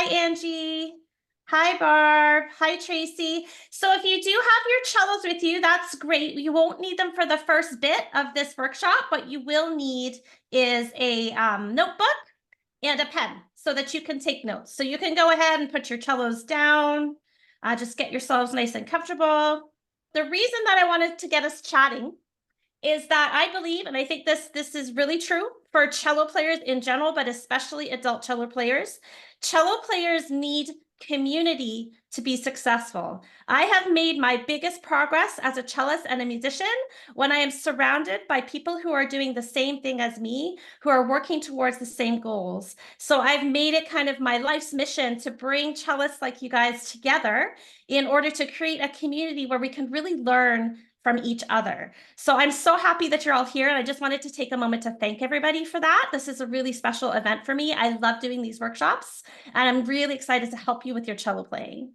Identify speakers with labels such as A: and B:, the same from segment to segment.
A: Angie. Hi, Barb. Hi, Tracy. So if you do have your cellos with you, that's great. You won't need them for the first bit of this workshop. What you will need is a notebook and a pen so that you can take notes. So you can go ahead and put your cellos down. Just get yourselves nice and comfortable. The reason that I wanted to get us chatting is that I believe, and I think this is really true for cello players in general, but especially adult cello players need community to be successful. I have made my biggest progress as a cellist and a musician when I am surrounded by people who are doing the same thing as me, who are working towards the same goals. So I've made it kind of my life's mission to bring cellists like you guys together in order to create a community where we can really learn from each other. So I'm so happy that you're all here. And I just wanted to take a moment to thank everybody for that. This is a really special event for me. I love doing these workshops, and I'm really excited to help you with your cello playing.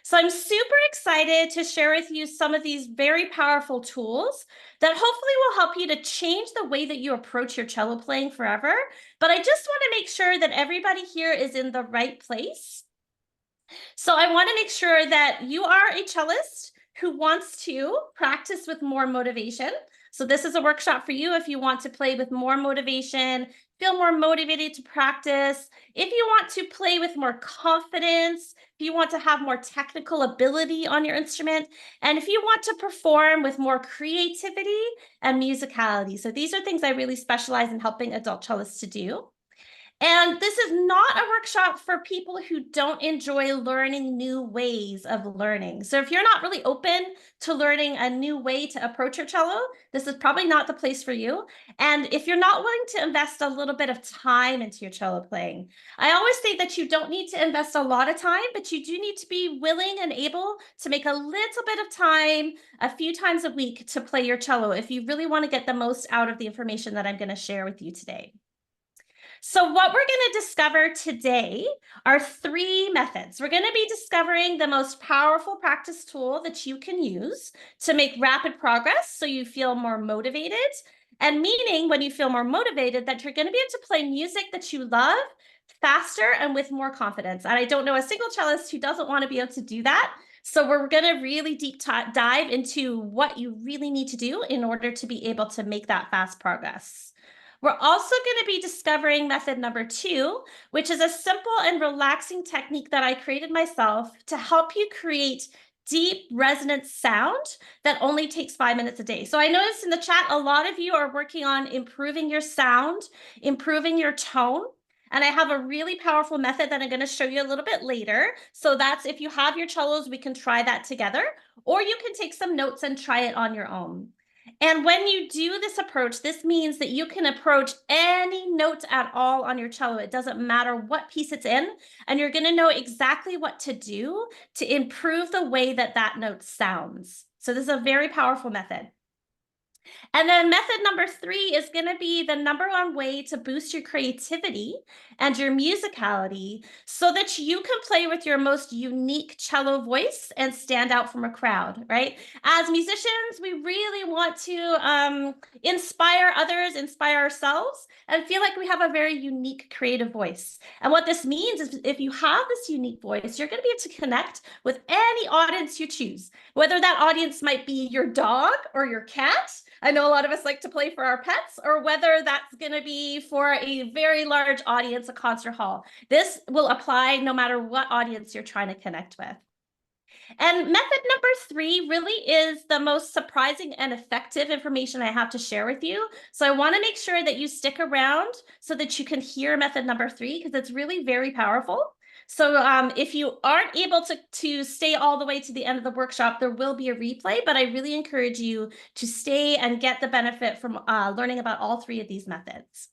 A: So I'm super excited to share with you some of these very powerful tools that hopefully will help you to change the way that you approach your cello playing forever. But I just want to make sure that everybody here is in the right place. So I want to make sure that you are a cellist who wants to practice with more motivation. So this is a workshop for you if you want to play with more motivation, feel more motivated to practice, if you want to play with more confidence, if you want to have more technical ability on your instrument, and if you want to perform with more creativity and musicality. So these are things I really specialize in helping adult cellists to do. And this is not a workshop for people who don't enjoy learning new ways of learning. So if you're not really open to learning a new way to approach your cello, this is probably not the place for you. And if you're not willing to invest a little bit of time into your cello playing, I always say that you don't need to invest a lot of time, but you do need to be willing and able to make a little bit of time a few times a week to play your cello if you really want to get the most out of the information that I'm going to share with you today. So what we're going to discover today are 3 methods. We're going to be discovering the most powerful practice tool that you can use to make rapid progress so you feel more motivated, and meaning when you feel more motivated that you're going to be able to play music that you love faster and with more confidence. And I don't know a single cellist who doesn't want to be able to do that. So we're going to really deep dive into what you really need to do in order to be able to make that fast progress. We're also going to be discovering method number 2, which is a simple and relaxing technique that I created myself to help you create deep resonant sound that only takes 5 minutes a day. So I noticed in the chat, a lot of you are working on improving your sound, improving your tone. And I have a really powerful method that I'm going to show you a little bit later. So that's if you have your cellos, we can try that together, or you can take some notes and try it on your own. And when you do this approach, this means that you can approach any note at all on your cello. It doesn't matter what piece it's in, and you're going to know exactly what to do to improve the way that that note sounds. So this is a very powerful method. And then method number 3 is going to be the #1 way to boost your creativity and your musicality so that you can play with your most unique cello voice and stand out from a crowd, right? As musicians, we really want to inspire others, inspire ourselves, and feel like we have a very unique creative voice. And what this means is if you have this unique voice, you're going to be able to connect with any audience you choose, whether that audience might be your dog or your cat. I know a lot of us like to play for our pets, or whether that's going to be for a very large audience, a concert hall. This will apply no matter what audience you're trying to connect with. And method number 3 really is the most surprising and effective information I have to share with you. So I want to make sure that you stick around so that you can hear method number 3, because it's really very powerful. So if you aren't able to stay all the way to the end of the workshop, there will be a replay, but I really encourage you to stay and get the benefit from learning about all 3 of these methods.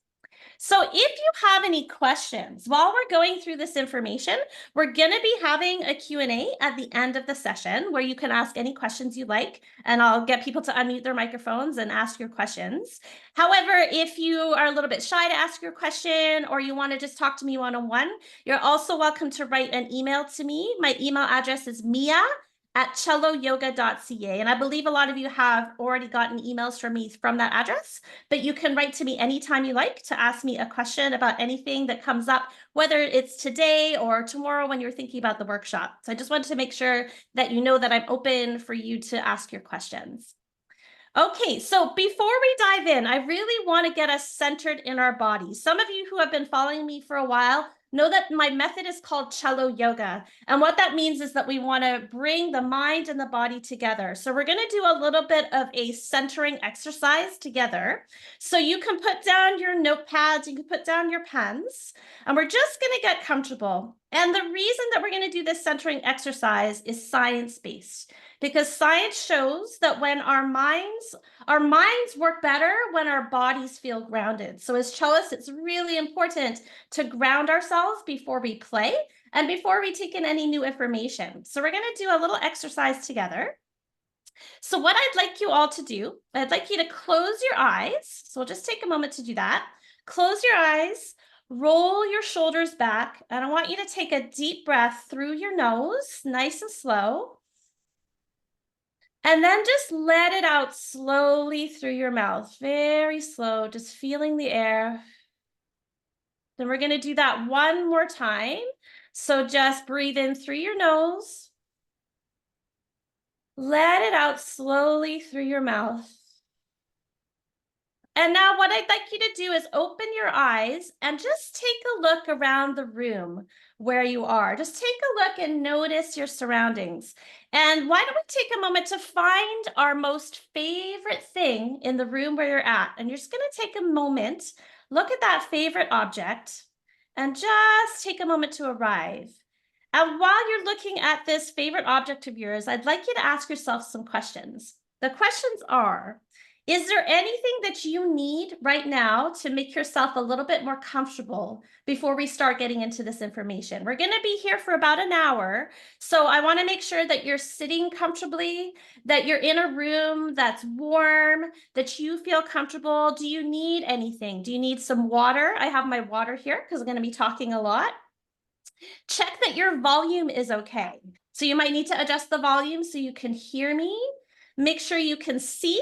A: So if you have any questions while we're going through this information, we're going to be having a Q&A at the end of the session where you can ask any questions you like, and I'll get people to unmute their microphones and ask your questions. However, if you are a little bit shy to ask your question, or you want to just talk to me one-on-one, you're also welcome to write an email to me. My email address is mia at celloyoga.ca. And I believe a lot of you have already gotten emails from me from that address, but you can write to me anytime you like to ask me a question about anything that comes up, whether it's today or tomorrow when you're thinking about the workshop. So I just wanted to make sure that you know that I'm open for you to ask your questions. Okay, so before we dive in, I really want to get us centered in our bodies. Some of you who have been following me for a while know that my method is called cello yoga. And what that means is that we want to bring the mind and the body together. So we're going to do a little bit of a centering exercise together. So you can put down your notepads, you can put down your pens, and we're just going to get comfortable. And the reason that we're going to do this centering exercise is science-based, because science shows that when our minds work better when our bodies feel grounded. So as cellists, it's really important to ground ourselves before we play and before we take in any new information. So we're going to do a little exercise together. So what I'd like you all to do, I'd like you to close your eyes. So we'll just take a moment to do that. Close your eyes, roll your shoulders back, and I want you to take a deep breath through your nose, nice and slow. And then just let it out slowly through your mouth, very slow, just feeling the air. Then we're going to do that one more time. So just breathe in through your nose. Let it out slowly through your mouth. And now what I'd like you to do is open your eyes and just take a look around the room where you are. Just take a look and notice your surroundings. And why don't we take a moment to find our most favorite thing in the room where you're at? And you're just going to take a moment, look at that favorite object, and just take a moment to arrive. And while you're looking at this favorite object of yours, I'd like you to ask yourself some questions. The questions are, is there anything that you need right now to make yourself a little bit more comfortable before we start getting into this information? We're going to be here for about an hour, so I want to make sure that you're sitting comfortably, that you're in a room that's warm, that you feel comfortable. Do you need anything? Do you need some water? I have my water here because I'm going to be talking a lot. Check that your volume is okay. So you might need to adjust the volume so you can hear me. Make sure you can see.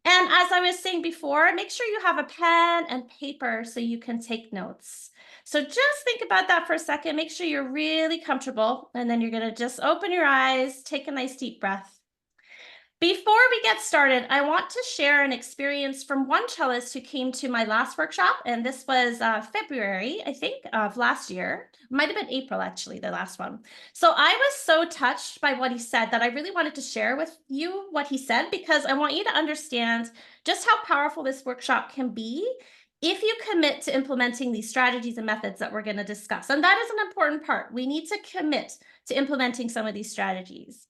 A: And as I was saying before, make sure you have a pen and paper so you can take notes. So just think about that for a second. Make sure you're really comfortable. And then you're going to just open your eyes, take a nice deep breath. Before we get started, I want to share an experience from one cellist who came to my last workshop, and this was February, I think, of last year. It might have been April, actually, the last one. So I was so touched by what he said that I really wanted to share with you what he said, because I want you to understand just how powerful this workshop can be if you commit to implementing these strategies and methods that we're going to discuss. And that is an important part. We need to commit to implementing some of these strategies.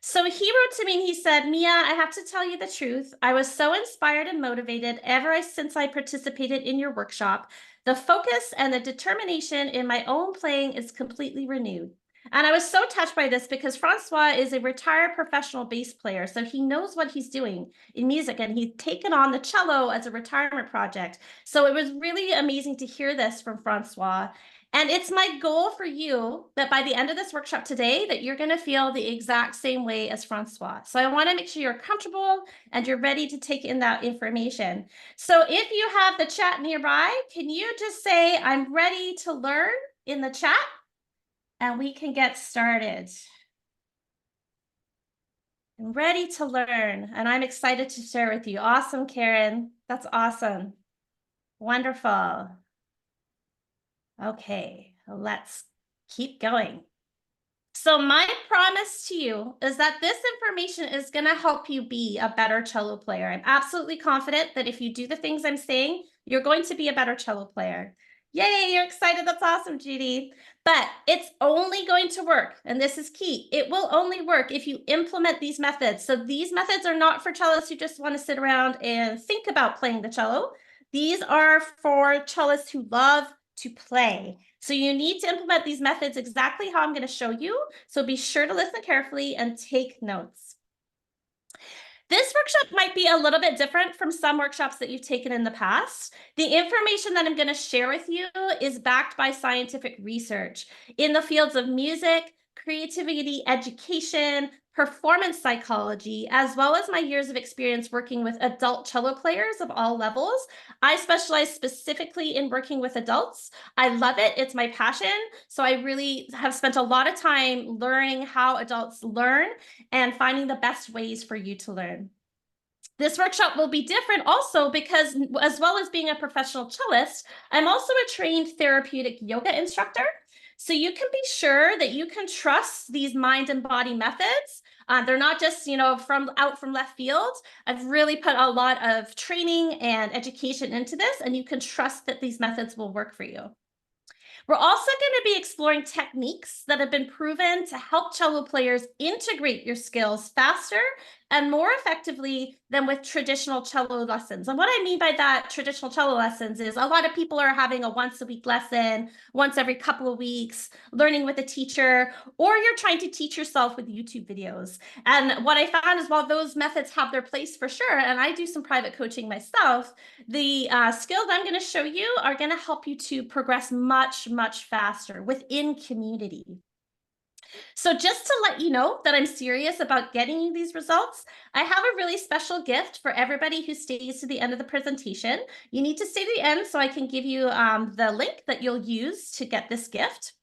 A: So he wrote to me and he said, Mia, I have to tell you the truth. I was so inspired and motivated ever since I participated in your workshop. The focus and the determination in my own playing is completely renewed. And I was so touched by this because Francois is a retired professional bass player, so he knows what he's doing in music, and he's taken on the cello as a retirement project. So it was really amazing to hear this from Francois. And it's my goal for you that by the end of this workshop today, that you're going to feel the exact same way as Francois. So I want to make sure you're comfortable and you're ready to take in that information. So if you have the chat nearby, can you just say, I'm ready to learn in the chat? And we can get started. I'm ready to learn, and I'm excited to share with you. Awesome, Karen. That's awesome. Wonderful. Okay, let's keep going. So my promise to you is that this information is going to help you be a better cello player. I'm absolutely confident that if you do the things I'm saying, you're going to be a better cello player. Yay, you're excited. That's awesome, Judy. But it's only going to work, and this is key. It will only work if you implement these methods. So these methods are not for cellists who just want to sit around and think about playing the cello. These are for cellists who love to play. So you need to implement these methods exactly how I'm going to show you. So be sure to listen carefully and take notes. This workshop might be a little bit different from some workshops that you've taken in the past. The information that I'm going to share with you is backed by scientific research in the fields of music, creativity, education, performance psychology, as well as my years of experience working with adult cello players of all levels. I specialize specifically in working with adults. I love it. It's my passion. So I really have spent a lot of time learning how adults learn and finding the best ways for you to learn. This workshop will be different also because, as well as being a professional cellist, I'm also a trained therapeutic yoga instructor. So you can be sure that you can trust these mind and body methods. They're not just, from left field. I've really put a lot of training and education into this, and you can trust that these methods will work for you. We're also going to be exploring techniques that have been proven to help cello players integrate your skills faster and more effectively than with traditional cello lessons. And what I mean by that, traditional cello lessons, is a lot of people are having a once-a-week lesson, once every couple of weeks, learning with a teacher, or you're trying to teach yourself with YouTube videos. And what I found is, while those methods have their place for sure, and I do some private coaching myself, the skills I'm going to show you are going to help you to progress much, much faster within community. So just to let you know that I'm serious about getting you these results, I have a really special gift for everybody who stays to the end of the presentation. You need to stay to the end so I can give you the link that you'll use to get this gift.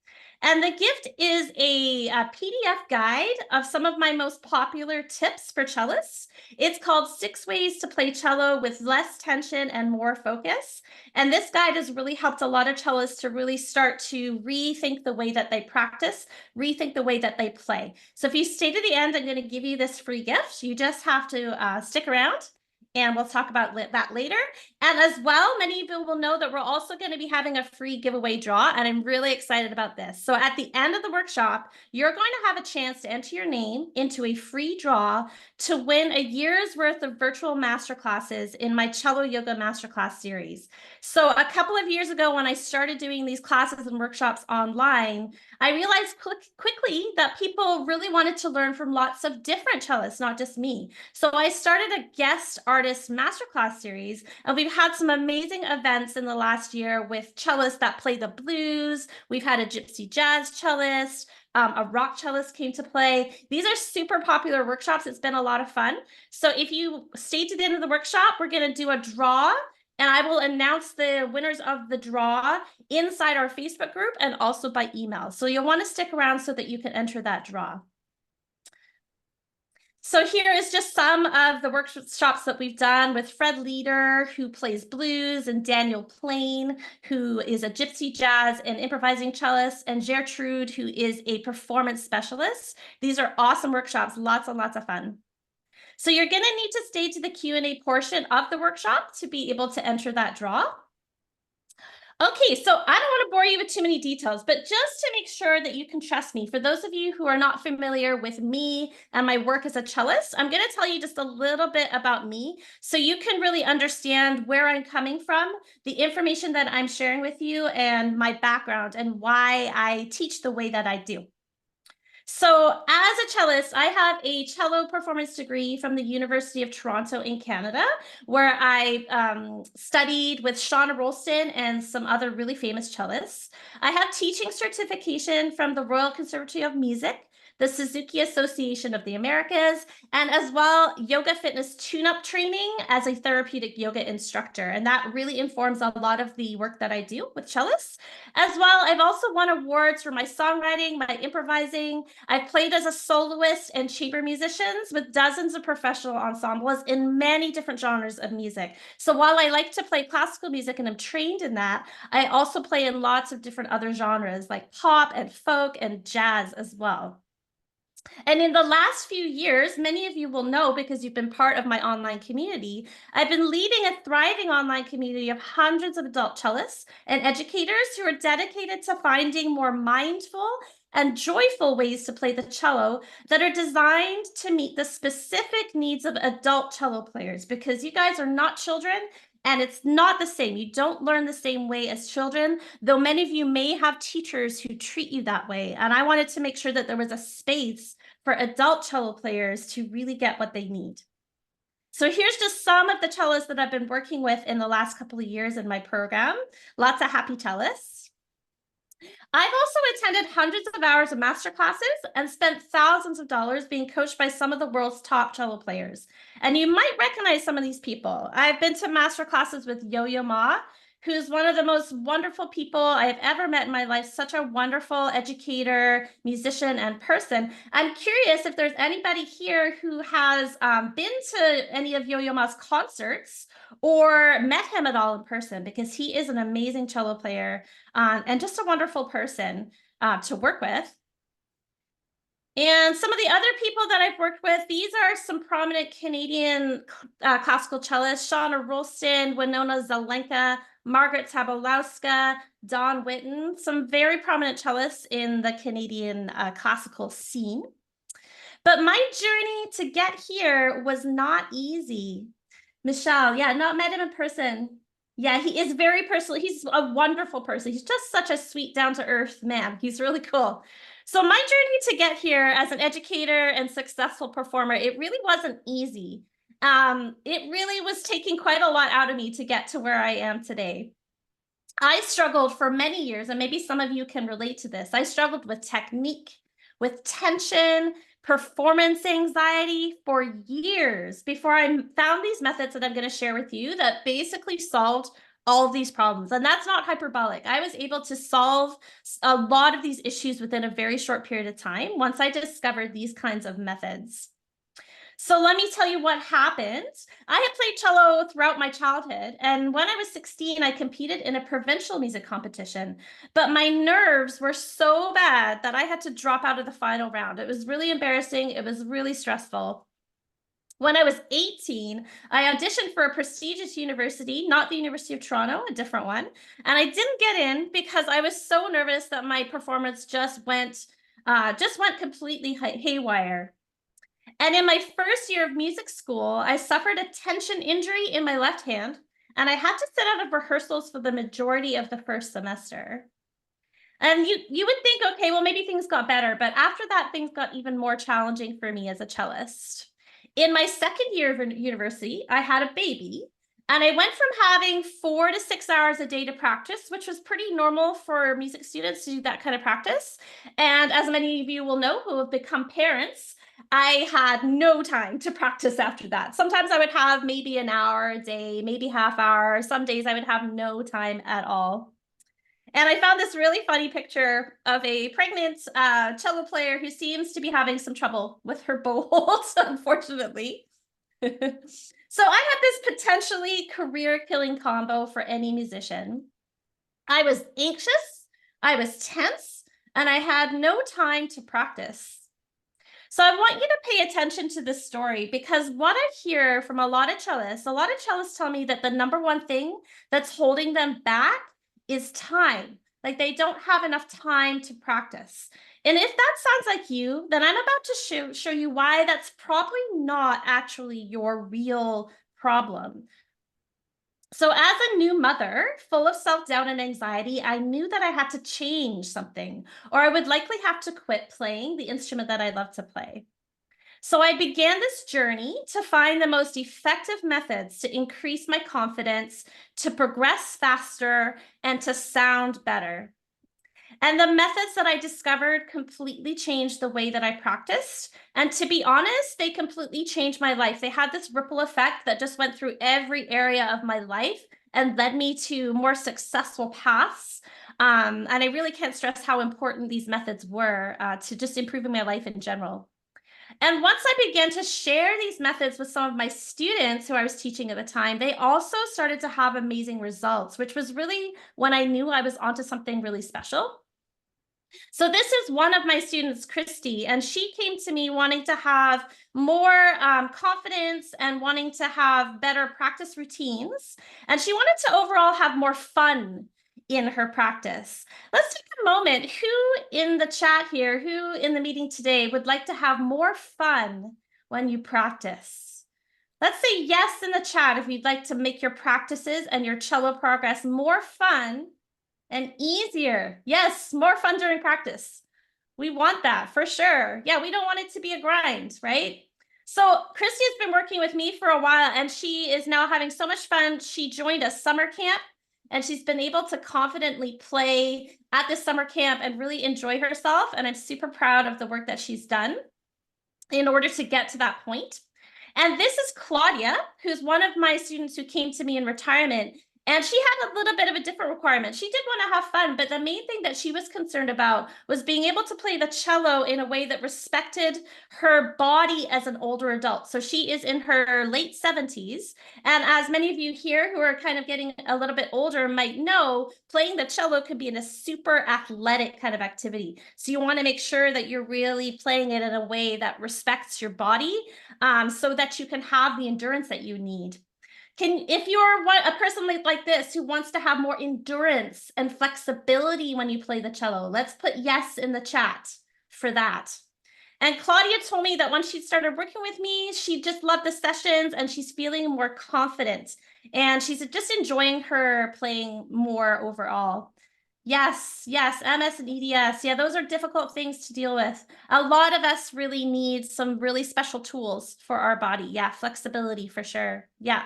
A: And the gift is a PDF guide of some of my most popular tips for cellists. It's called 6 Ways to Play Cello with Less Tension and More Focus. And this guide has really helped a lot of cellists to really start to rethink the way that they practice, rethink the way that they play. So if you stay to the end, I'm going to give you this free gift. You just have to stick around, and we'll talk about that later. And as well, many of you will know that we're also going to be having a free giveaway draw, and I'm really excited about this. So at the end of the workshop, you're going to have a chance to enter your name into a free draw to win a year's worth of virtual masterclasses in my Cello Yoga Masterclass series. So a couple of years ago, when I started doing these classes and workshops online, I realized quickly that people really wanted to learn from lots of different cellists, not just me. So I started a guest artist masterclass series, and we've had some amazing events in the last year with cellists that play the blues. We've had a gypsy jazz cellist, a rock cellist came to play. These are super popular workshops. It's been a lot of fun. So if you stay to the end of the workshop, we're going to do a draw, and I will announce the winners of the draw inside our Facebook group and also by email. So you'll want to stick around so that you can enter that draw. So here is just some of the workshops that we've done with Fred Leader, who plays blues, and Daniel Plain, who is a gypsy jazz and improvising cellist, and Gertrude, who is a performance specialist. These are awesome workshops, lots and lots of fun. So you're going to need to stay to the Q&A portion of the workshop to be able to enter that draw. Okay, so I don't want to bore you with too many details, but just to make sure that you can trust me, for those of you who are not familiar with me and my work as a cellist, I'm going to tell you just a little bit about me so you can really understand where I'm coming from, the information that I'm sharing with you, and my background and why I teach the way that I do. So as a cellist, I have a cello performance degree from the University of Toronto in Canada, where I studied with Shauna Rolston and some other really famous cellists. I have teaching certification from the Royal Conservatory of Music, the Suzuki Association of the Americas, and as well, yoga fitness tune-up training as a therapeutic yoga instructor. And that really informs a lot of the work that I do with cellists. As well, I've also won awards for my songwriting, my improvising. I've played as a soloist and chamber musicians with dozens of professional ensembles in many different genres of music. So while I like to play classical music and I'm trained in that, I also play in lots of different other genres like pop and folk and jazz as well. And in the last few years, many of you will know because you've been part of my online community, I've been leading a thriving online community of hundreds of adult cellists and educators who are dedicated to finding more mindful and joyful ways to play the cello that are designed to meet the specific needs of adult cello players, because you guys are not children. And it's not the same. You don't learn the same way as children, though many of you may have teachers who treat you that way. And I wanted to make sure that there was a space for adult cello players to really get what they need. So here's just some of the cellists that I've been working with in the last couple of years in my program. Lots of happy cellists. I've also attended hundreds of hours of master classes and spent thousands of dollars being coached by some of the world's top cello players. And you might recognize some of these people. I've been to master classes with Yo-Yo Ma, who's one of the most wonderful people I have ever met in my life, such a wonderful educator, musician, and person. I'm curious if there's anybody here who has been to any of Yo-Yo Ma's concerts or met him at all in person, because he is an amazing cello player and just a wonderful person to work with. And some of the other people that I've worked with, these are some prominent Canadian classical cellists: Shauna Rolston, Winona Zelenka, Margaret Tabolowska, Don Whitten, some very prominent cellists in the Canadian classical scene. But my journey to get here was not easy. Michelle, yeah, not met him in person. Yeah, he is very personal. He's a wonderful person. He's just such a sweet, down-to-earth man. He's really cool. So my journey to get here as an educator and successful performer, it really wasn't easy. It really was taking quite a lot out of me to get to where I am today. I struggled for many years, and maybe some of you can relate to this. I struggled with technique, with tension, performance anxiety for years before I found these methods that I'm going to share with you that basically solved all of these problems. And that's not hyperbolic. I was able to solve a lot of these issues within a very short period of time once I discovered these kinds of methods. So let me tell you what happened. I had played cello throughout my childhood, and when I was 16, I competed in a provincial music competition, but my nerves were so bad that I had to drop out of the final round. It was really embarrassing. It was really stressful. When I was 18, I auditioned for a prestigious university, not the University of Toronto, a different one, and I didn't get in because I was so nervous that my performance just went completely haywire. And in my first year of music school, I suffered a tension injury in my left hand, and I had to sit out of rehearsals for the majority of the first semester. And you would think, okay, well, maybe things got better, but after that, things got even more challenging for me as a cellist. In my second year of university, I had a baby, and I went from having 4 to 6 hours a day to practice, which was pretty normal for music students to do that kind of practice. And as many of you will know who have become parents, I had no time to practice after that. Sometimes I would have maybe an hour a day, maybe half hour. Some days I would have no time at all. And I found this really funny picture of a pregnant cello player who seems to be having some trouble with her bow holds, unfortunately. So I had this potentially career-killing combo for any musician. I was anxious, I was tense, and I had no time to practice. So I want you to pay attention to this story, because what I hear from a lot of cellists tell me that the number one thing that's holding them back is time. Like, they don't have enough time to practice. And if that sounds like you, then I'm about to show you why that's probably not actually your real problem. So as a new mother, full of self-doubt and anxiety, I knew that I had to change something, or I would likely have to quit playing the instrument that I love to play. So I began this journey to find the most effective methods to increase my confidence, to progress faster, and to sound better. And the methods that I discovered completely changed the way that I practiced. And to be honest, they completely changed my life. They had this ripple effect that just went through every area of my life and led me to more successful paths. And I really can't stress how important these methods were to just improving my life in general. And once I began to share these methods with some of my students who I was teaching at the time, they also started to have amazing results, which was really when I knew I was onto something really special. So this is one of my students, Christy, and she came to me wanting to have more confidence and wanting to have better practice routines. And she wanted to overall have more fun in her practice. Let's take a moment. Who in the chat here, who in the meeting today would like to have more fun when you practice? Let's say yes in the chat if you'd like to make your practices and your cello progress more fun and easier. Yes, more fun during practice. We want that for sure. Yeah, we don't want it to be a grind, right? So Christy has been working with me for a while, and she is now having so much fun. She joined a summer camp and she's been able to confidently play at this summer camp and really enjoy herself. And I'm super proud of the work that she's done in order to get to that point. And this is Claudia, who's one of my students who came to me in retirement. And she had a little bit of a different requirement. She did want to have fun, but the main thing that she was concerned about was being able to play the cello in a way that respected her body as an older adult. So she is in her late 70s. And as many of you here who are kind of getting a little bit older might know, playing the cello can be in a super athletic kind of activity. So you want to make sure that you're really playing it in a way that respects your body, so that you can have the endurance that you need. If you're a person like this who wants to have more endurance and flexibility when you play the cello, let's put yes in the chat for that. And Claudia told me that once she started working with me, she just loved the sessions and she's feeling more confident. And she's just enjoying her playing more overall. Yes, yes, MS and EDS. Yeah, those are difficult things to deal with. A lot of us really need some really special tools for our body. Yeah, flexibility for sure. Yeah.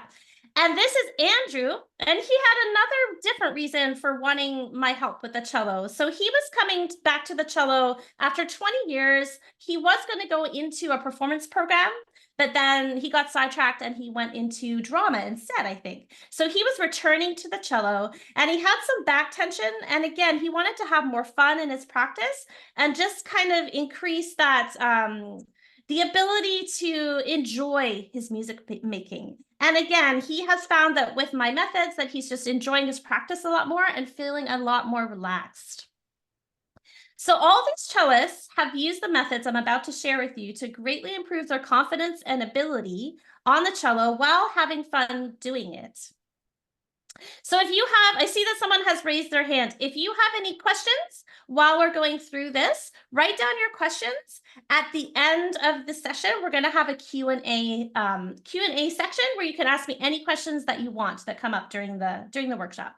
A: And this is Andrew, and he had another different reason for wanting my help with the cello. So he was coming back to the cello after 20 years. He was going to go into a performance program, but then he got sidetracked and he went into drama instead, I think. So he was returning to the cello and he had some back tension. And again, he wanted to have more fun in his practice and just kind of increase that, the ability to enjoy his music making. And again, he has found that with my methods that he's just enjoying his practice a lot more and feeling a lot more relaxed. So all these cellists have used the methods I'm about to share with you to greatly improve their confidence and ability on the cello while having fun doing it. So if you have, I see that someone has raised their hand. If you have any questions while we're going through this, write down your questions. At the end of the session, we're going to have a Q&A section where you can ask me any questions that you want that come up during the workshop.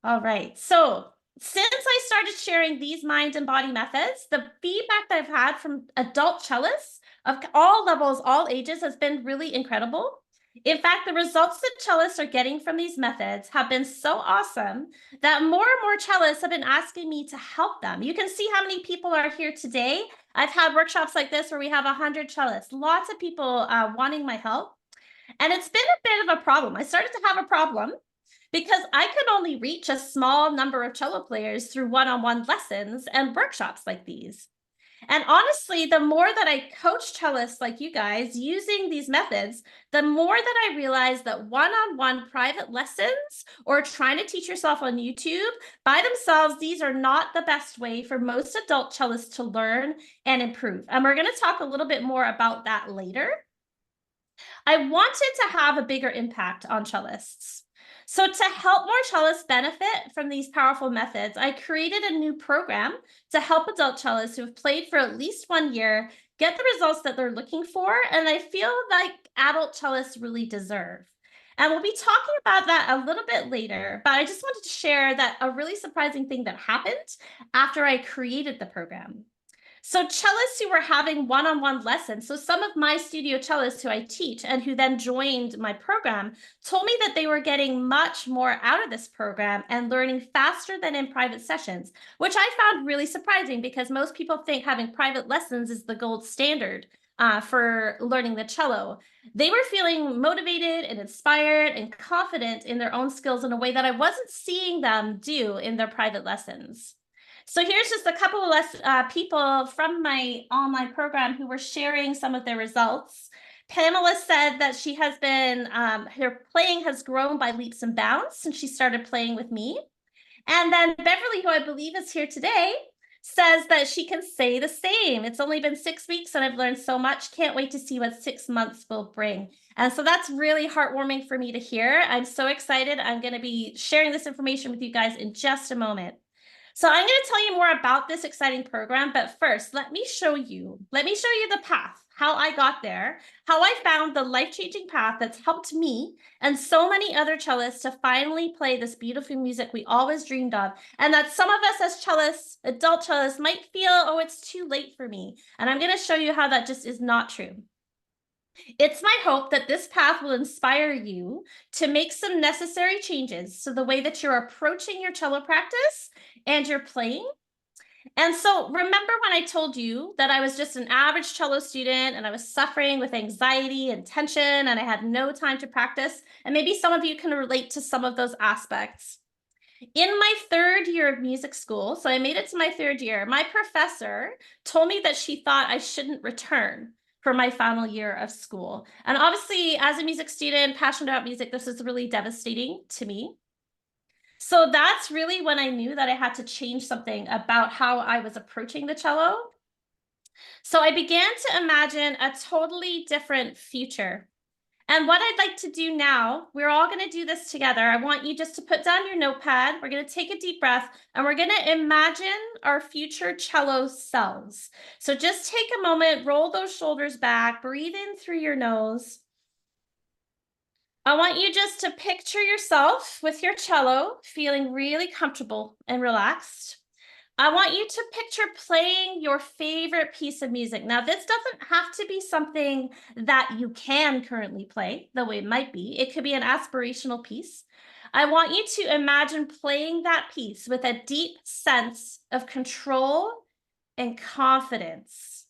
A: All right, so since I started sharing these mind and body methods, the feedback that I've had from adult cellists of all levels, all ages has been really incredible. In fact, the results that cellists are getting from these methods have been so awesome that more and more cellists have been asking me to help them. You can see how many people are here today. I've had workshops like this where we have 100 cellists, lots of people wanting my help. And it's been a bit of a problem. I started to have a problem because I could only reach a small number of cello players through one-on-one lessons and workshops like these. And honestly, the more that I coach cellists like you guys using these methods, the more that I realize that one-on-one private lessons or trying to teach yourself on YouTube by themselves, these are not the best way for most adult cellists to learn and improve. And we're going to talk a little bit more about that later. I wanted to have a bigger impact on cellists. So to help more cellists benefit from these powerful methods, I created a new program to help adult cellists who have played for at least 1 year get the results that they're looking for, and I feel like adult cellists really deserve. And we'll be talking about that a little bit later, but I just wanted to share that a really surprising thing that happened after I created the program. So cellists who were having one-on-one lessons, so some of my studio cellists who I teach and who then joined my program told me that they were getting much more out of this program and learning faster than in private sessions, which I found really surprising because most people think having private lessons is the gold standard for learning the cello. They were feeling motivated and inspired and confident in their own skills in a way that I wasn't seeing them do in their private lessons. So here's just a couple of people from my online program who were sharing some of their results. Pamela said that she has been, her playing has grown by leaps and bounds since she started playing with me. And then Beverly, who I believe is here today, says that she can say the same. It's only been 6 weeks and I've learned so much. Can't wait to see what 6 months will bring. And so that's really heartwarming for me to hear. I'm so excited. I'm going to be sharing this information with you guys in just a moment. So I'm going to tell you more about this exciting program, but first, let me show you the path, how I got there, how I found the life-changing path that's helped me and so many other cellists to finally play this beautiful music we always dreamed of, and that some of us as cellists, adult cellists, might feel, oh, it's too late for me. And I'm going to show you how that just is not true. It's my hope that this path will inspire you to make some necessary changes to the way that you're approaching your cello practice and your playing. And so remember when I told you that I was just an average cello student and I was suffering with anxiety and tension and I had no time to practice? And maybe some of you can relate to some of those aspects. In my third year of music school, so I made it to my third year, my professor told me that she thought I shouldn't return for my final year of school. And obviously, as a music student, passionate about music, this is really devastating to me. So that's really when I knew that I had to change something about how I was approaching the cello. So I began to imagine a totally different future. And what I'd like to do now, we're all going to do this together. I want you just to put down your notepad. We're going to take a deep breath and we're going to imagine our future cello selves. So just take a moment, roll those shoulders back, breathe in through your nose. I want you just to picture yourself with your cello, feeling really comfortable and relaxed. I want you to picture playing your favorite piece of music. Now, this doesn't have to be something that you can currently play, though it might be. It could be an aspirational piece. I want you to imagine playing that piece with a deep sense of control and confidence.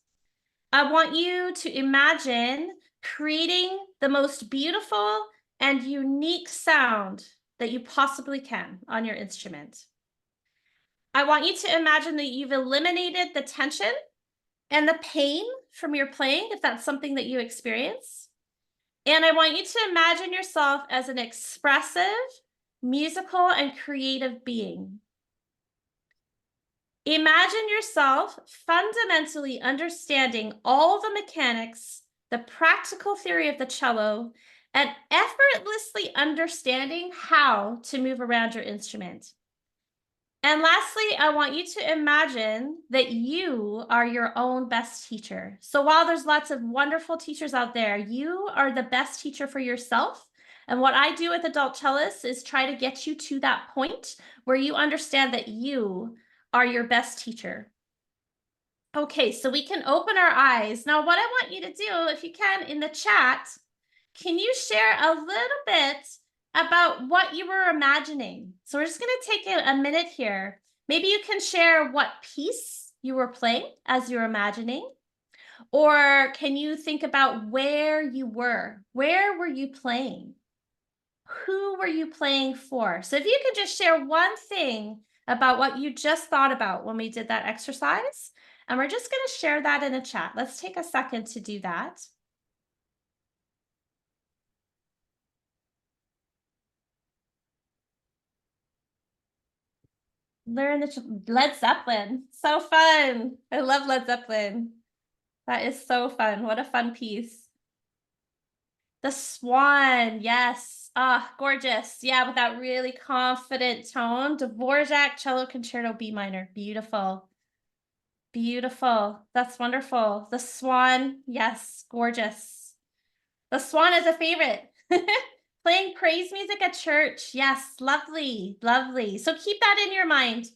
A: I want you to imagine creating the most beautiful and unique sound that you possibly can on your instrument. I want you to imagine that you've eliminated the tension and the pain from your playing, if that's something that you experience. And I want you to imagine yourself as an expressive, musical, and creative being. Imagine yourself fundamentally understanding all the mechanics, the practical theory of the cello, and effortlessly understanding how to move around your instrument. And lastly, I want you to imagine that you are your own best teacher. So while there's lots of wonderful teachers out there, you are the best teacher for yourself. And what I do with adult cellists is try to get you to that point where you understand that you are your best teacher. Okay, so we can open our eyes. Now, what I want you to do, if you can, in the chat, can you share a little bit about what you were imagining? So we're just going to take a minute here. Maybe you can share what piece you were playing as you're imagining. Or can you think about where you were? Where were you playing? Who were you playing for? So if you could just share one thing about what you just thought about when we did that exercise. And we're just going to share that in a chat. Let's take a second to do that. Learn the Led Zeppelin. So fun. I love Led Zeppelin. That is so fun. What a fun piece. The Swan. Yes. Ah, gorgeous. Yeah, with that really confident tone. Dvorak Cello Concerto B minor. Beautiful. Beautiful. That's wonderful. The Swan. Yes, gorgeous. The Swan is a favorite. Playing praise music at church. Yes, lovely, lovely. So keep that in your mind.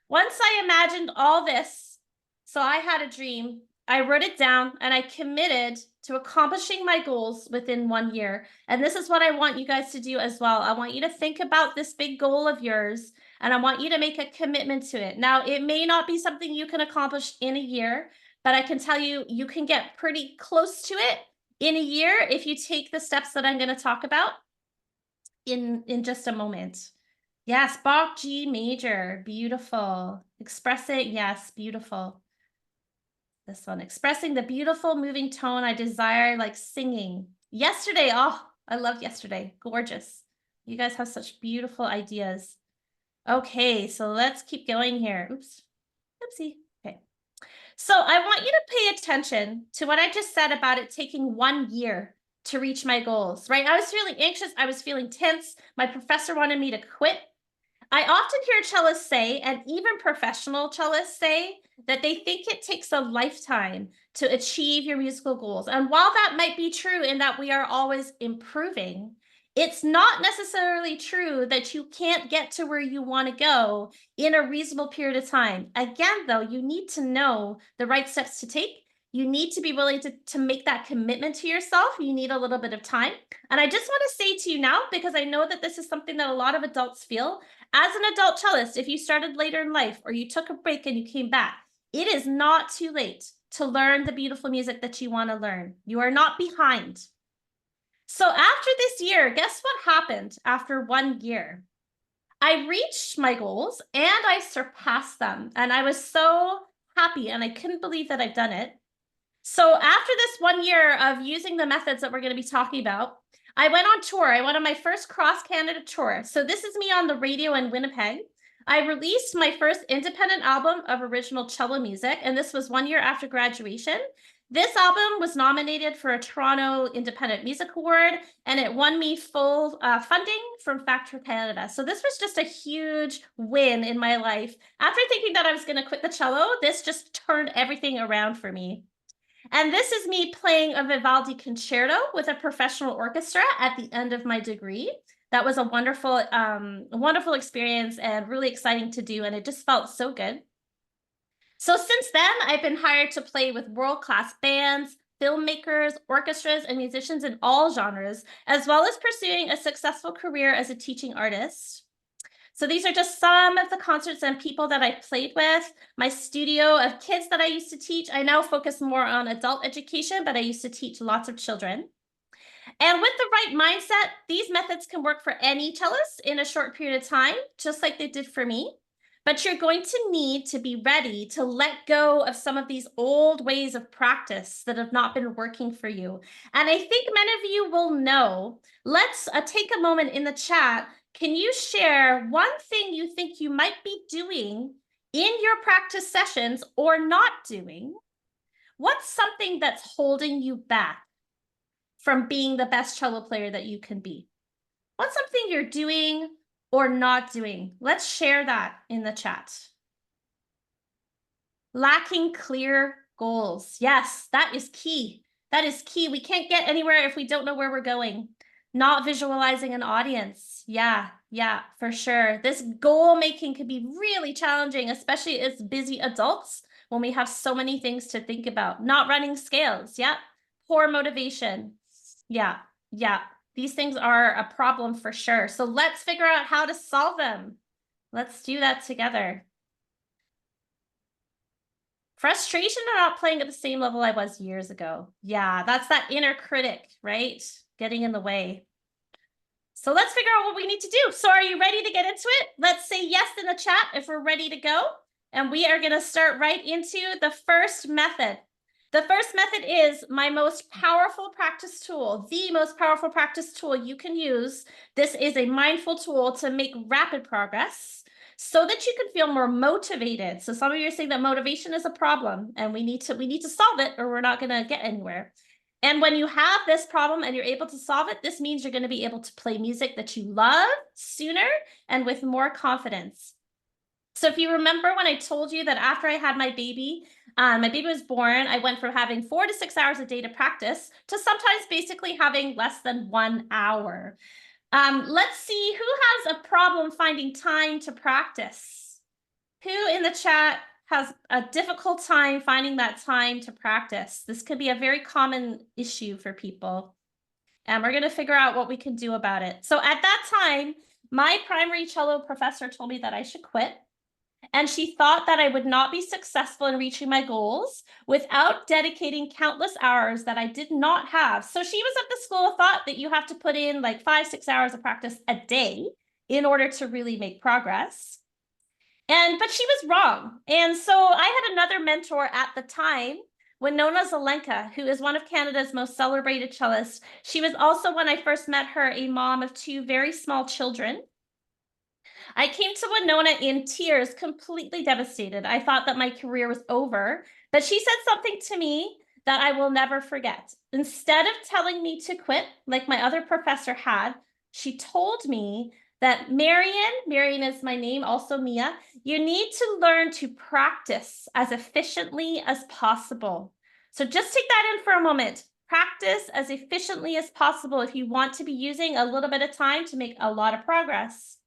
A: Once I imagined all this, so I had a dream, I wrote it down and I committed to accomplishing my goals within 1 year. And this is what I want you guys to do as well. I want you to think about this big goal of yours and I want you to make a commitment to it. Now, it may not be something you can accomplish in a year, but I can tell you, you can get pretty close to it in a year if you take the steps that I'm going to talk about in just a moment. Yes, Bach G major, beautiful. Express it, yes, beautiful. This one, expressing the beautiful moving tone I desire, like singing. Yesterday, oh, I loved yesterday, gorgeous. You guys have such beautiful ideas. Okay, so let's keep going here. Oops, oopsie, okay. So I want you to pay attention to what I just said about it taking 1 year to reach my goals, right? I was feeling anxious, I was feeling tense. My professor wanted me to quit. I often hear cellists say, and even professional cellists say, that they think it takes a lifetime to achieve your musical goals. And while that might be true in that we are always improving, it's not necessarily true that you can't get to where you want to go in a reasonable period of time. Again, though, you need to know the right steps to take. You need to be willing to make that commitment to yourself. You need a little bit of time. And I just want to say to you now, because I know that this is something that a lot of adults feel, as an adult cellist, if you started later in life or you took a break and you came back, it is not too late to learn the beautiful music that you want to learn. You are not behind. So after this year, guess what happened after 1 year? I reached my goals and I surpassed them. And I was so happy and I couldn't believe that I'd done it. So after this 1 year of using the methods that we're going to be talking about, I went on tour. I went on my first cross-Canada tour. So this is me on the radio in Winnipeg. I released my first independent album of original cello music, and this was 1 year after graduation. This album was nominated for a Toronto Independent Music Award, and it won me full funding from Factor Canada. So this was just a huge win in my life. After thinking that I was going to quit the cello, this just turned everything around for me. And this is me playing a Vivaldi concerto with a professional orchestra at the end of my degree. That was a wonderful experience and really exciting to do. And it just felt so good. So since then, I've been hired to play with world-class bands, filmmakers, orchestras, and musicians in all genres, as well as pursuing a successful career as a teaching artist. So these are just some of the concerts and people that I played with. My studio of kids that I used to teach. I now focus more on adult education, but I used to teach lots of children. And with the right mindset, these methods can work for any cellist in a short period of time, just like they did for me. But you're going to need to be ready to let go of some of these old ways of practice that have not been working for you. And I think many of you will know. Let's take a moment in the chat. Can you share one thing you think you might be doing in your practice sessions or not doing? What's something that's holding you back from being the best cello player that you can be? What's something you're doing or not doing? Let's share that in the chat. Lacking clear goals. Yes, that is key. That is key. We can't get anywhere if we don't know where we're going. Not visualizing an audience. Yeah, for sure. This goal making can be really challenging, especially as busy adults when we have so many things to think about. Not running scales. Yeah. Poor motivation. Yeah. These things are a problem for sure. So let's figure out how to solve them. Let's do that together. Frustration of not playing at the same level I was years ago. Yeah, that's that inner critic, right? Getting in the way. So let's figure out what we need to do. So are you ready to get into it? Let's say yes in the chat if we're ready to go. And we are going to start right into the first method. The first method is my most powerful practice tool, the most powerful practice tool you can use. This is a mindful tool to make rapid progress so that you can feel more motivated. So some of you are saying that motivation is a problem and we need to solve it or we're not going to get anywhere. And when you have this problem and you're able to solve it, this means you're going to be able to play music that you love sooner and with more confidence. So if you remember when I told you that after I had my baby was born, I went from having 4 to 6 hours a day to practice to sometimes basically having less than 1 hour. Let's see who has a problem finding time to practice. Who in the chat has a difficult time finding that time to practice? This could be a very common issue for people. And we're going to figure out what we can do about it. So at that time, my primary cello professor told me that I should quit. And she thought that I would not be successful in reaching my goals without dedicating countless hours that I did not have. So she was of the school of thought that you have to put in like 5-6 hours of practice a day in order to really make progress. But she was wrong. And so I had another mentor at the time, Winona Zelenka, who is one of Canada's most celebrated cellists. She was also, when I first met her, a mom of 2 very small children. I came to Winona in tears, completely devastated. I thought that my career was over, but she said something to me that I will never forget. Instead of telling me to quit, like my other professor had, she told me that Marion is my name, also Mia, you need to learn to practice as efficiently as possible. So just take that in for a moment. Practice as efficiently as possible if you want to be using a little bit of time to make a lot of progress.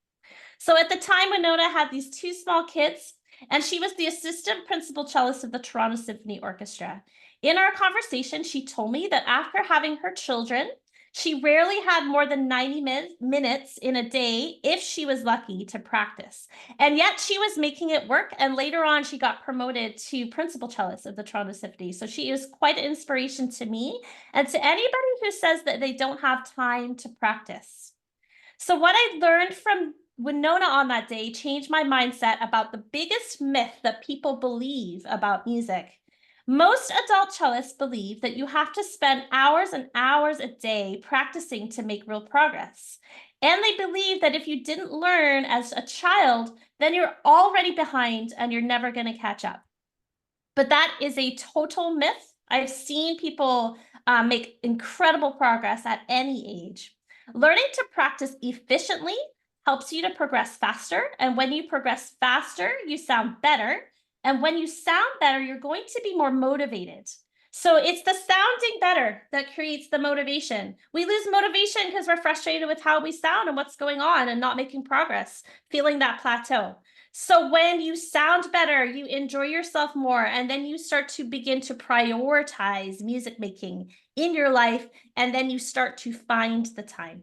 A: So at the time, Winona had these 2 small kids, and she was the assistant principal cellist of the Toronto Symphony Orchestra. In our conversation, she told me that after having her children, she rarely had more than 90 minutes in a day if she was lucky to practice. And yet she was making it work. And later on, she got promoted to principal cellist of the Toronto Symphony. So she is quite an inspiration to me and to anybody who says that they don't have time to practice. So what I learned from Winona on that day changed my mindset about the biggest myth that people believe about music. Most adult cellists believe that you have to spend hours and hours a day practicing to make real progress. And they believe that if you didn't learn as a child, then you're already behind and you're never going to catch up. But that is a total myth. I've seen people make incredible progress at any age. Learning to practice efficiently helps you to progress faster. And when you progress faster, you sound better. And when you sound better, you're going to be more motivated. So it's the sounding better that creates the motivation. We lose motivation because we're frustrated with how we sound and what's going on and not making progress, feeling that plateau. So when you sound better, you enjoy yourself more, and then you start to begin to prioritize music making in your life, and then you start to find the time.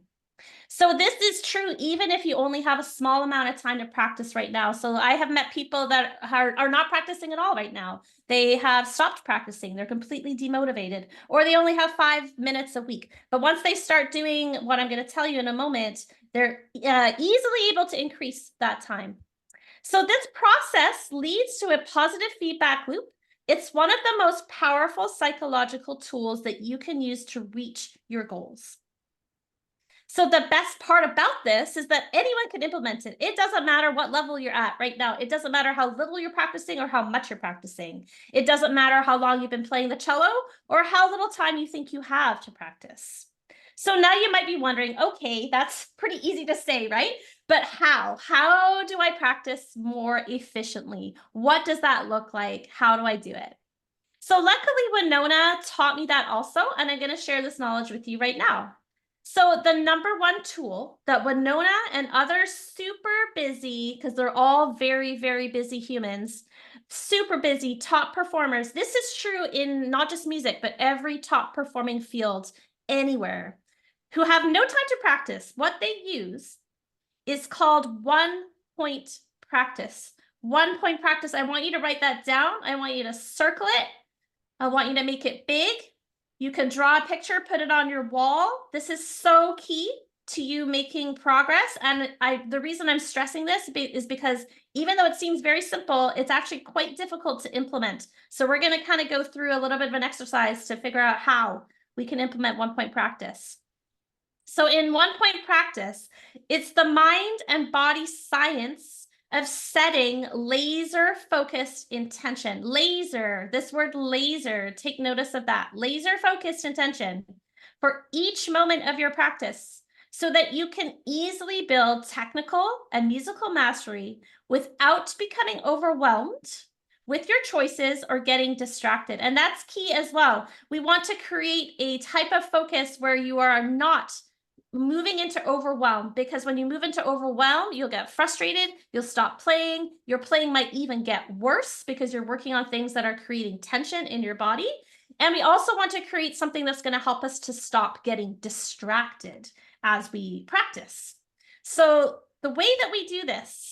A: So this is true even if you only have a small amount of time to practice right now. So I have met people that are not practicing at all right now. They have stopped practicing. They're completely demotivated, or they only have 5 minutes a week. But once they start doing what I'm going to tell you in a moment, they're easily able to increase that time. So this process leads to a positive feedback loop. It's one of the most powerful psychological tools that you can use to reach your goals. So the best part about this is that anyone can implement it. It doesn't matter what level you're at right now. It doesn't matter how little you're practicing or how much you're practicing. It doesn't matter how long you've been playing the cello or how little time you think you have to practice. So now you might be wondering, okay, that's pretty easy to say, right? But how? How do I practice more efficiently? What does that look like? How do I do it? So luckily, Winona taught me that also, and I'm going to share this knowledge with you right now. So the number one tool that Winona and other super busy, because they're all very, very busy humans, super busy top performers. This is true in not just music, but every top performing field anywhere, who have no time to practice. What they use is called 1-point practice. 1-point practice. I want you to write that down. I want you to circle it. I want you to make it big. You can draw a picture, put it on your wall. This is so key to you making progress. And the reason I'm stressing this is because even though it seems very simple, it's actually quite difficult to implement. So we're going to kind of go through a little bit of an exercise to figure out how we can implement 1-point practice. So in 1-point practice, it's the mind and body science of setting laser-focused intention. Laser, this word laser, take notice of that. Laser-focused intention for each moment of your practice so that you can easily build technical and musical mastery without becoming overwhelmed with your choices or getting distracted. And that's key as well. We want to create a type of focus where you are not moving into overwhelm, because when you move into overwhelm, you'll get frustrated, you'll stop playing, your playing might even get worse because you're working on things that are creating tension in your body. And we also want to create something that's going to help us to stop getting distracted as we practice. So the way that we do this,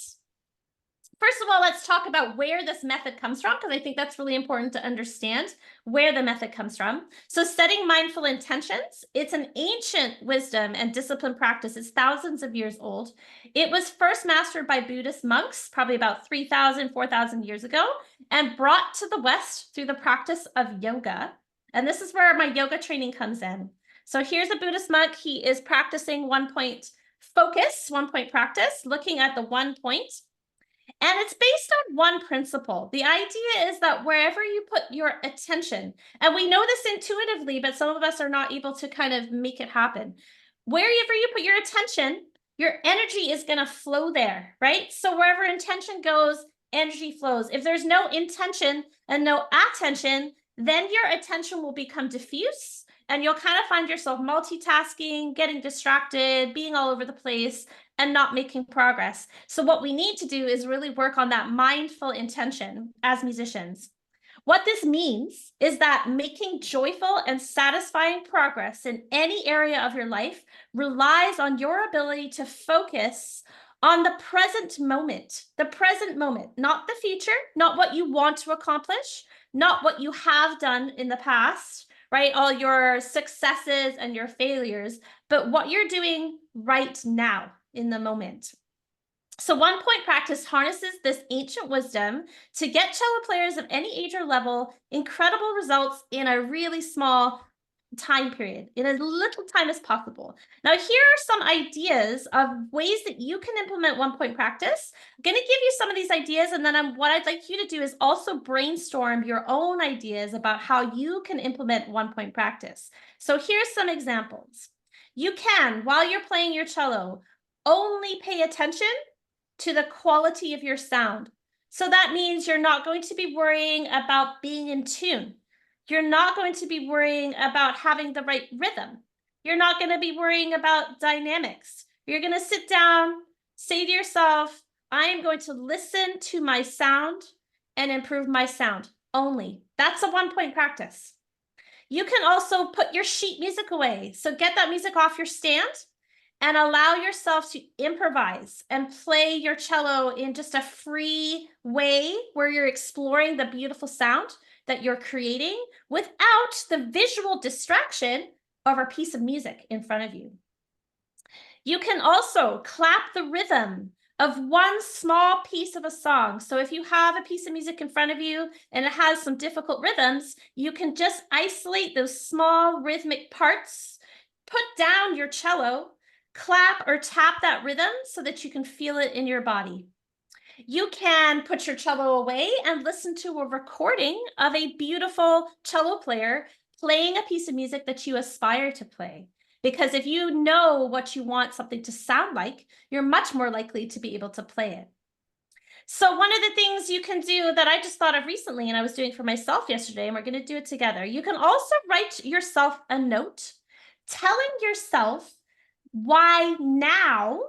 A: first of all, let's talk about where this method comes from, because I think that's really important to understand where the method comes from. So setting mindful intentions, it's an ancient wisdom and discipline practice. It's thousands of years old. It was first mastered by Buddhist monks, probably about 3,000, 4,000 years ago, and brought to the West through the practice of yoga. And this is where my yoga training comes in. So here's a Buddhist monk. He is practicing 1-point focus, 1-point practice, looking at the 1 point. And it's based on one principle. The idea is that wherever you put your attention, and we know this intuitively, but some of us are not able to kind of make it happen. Wherever you put your attention, your energy is going to flow there, right? So wherever intention goes, energy flows. If there's no intention and no attention, then your attention will become diffuse, and you'll kind of find yourself multitasking, getting distracted, being all over the place, and not making progress. So what we need to do is really work on that mindful intention as musicians. What this means is that making joyful and satisfying progress in any area of your life relies on your ability to focus on the present moment, not the future, not what you want to accomplish, not what you have done in the past, right? All your successes and your failures, but what you're doing right now in the moment. So 1-point practice harnesses this ancient wisdom to get cello players of any age or level incredible results in a really small time period, in as little time as possible. Now, here are some ideas of ways that you can implement 1-point practice. I'm going to give you some of these ideas, and then what I'd like you to do is also brainstorm your own ideas about how you can implement 1-point practice. So here's some examples. You can, while you're playing your cello, only pay attention to the quality of your sound. So that means you're not going to be worrying about being in tune. You're not going to be worrying about having the right rhythm. You're not going to be worrying about dynamics. You're going to sit down, say to yourself, I am going to listen to my sound and improve my sound only. That's a 1-point practice. You can also put your sheet music away. So get that music off your stand and allow yourself to improvise and play your cello in just a free way where you're exploring the beautiful sound that you're creating without the visual distraction of a piece of music in front of you. You can also clap the rhythm of one small piece of a song. So if you have a piece of music in front of you and it has some difficult rhythms, you can just isolate those small rhythmic parts, put down your cello, clap or tap that rhythm so that you can feel it in your body. You can put your cello away and listen to a recording of a beautiful cello player playing a piece of music that you aspire to play. Because if you know what you want something to sound like, you're much more likely to be able to play it. So one of the things you can do that I just thought of recently, and I was doing for myself yesterday, and we're going to do it together. You can also write yourself a note telling yourself why now,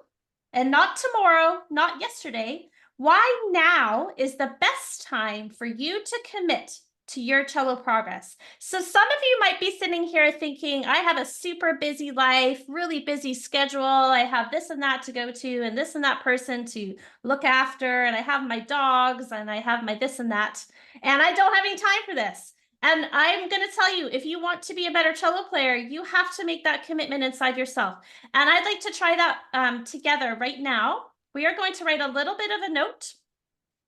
A: and not tomorrow, not yesterday, why now is the best time for you to commit to your cello progress. So some of you might be sitting here thinking, I have a super busy life, really busy schedule. I have this and that to go to, and this and that person to look after, and I have my dogs, and I have my this and that, and I don't have any time for this. And I'm going to tell you, if you want to be a better cello player, you have to make that commitment inside yourself. And I'd like to try that together right now. We are going to write a little bit of a note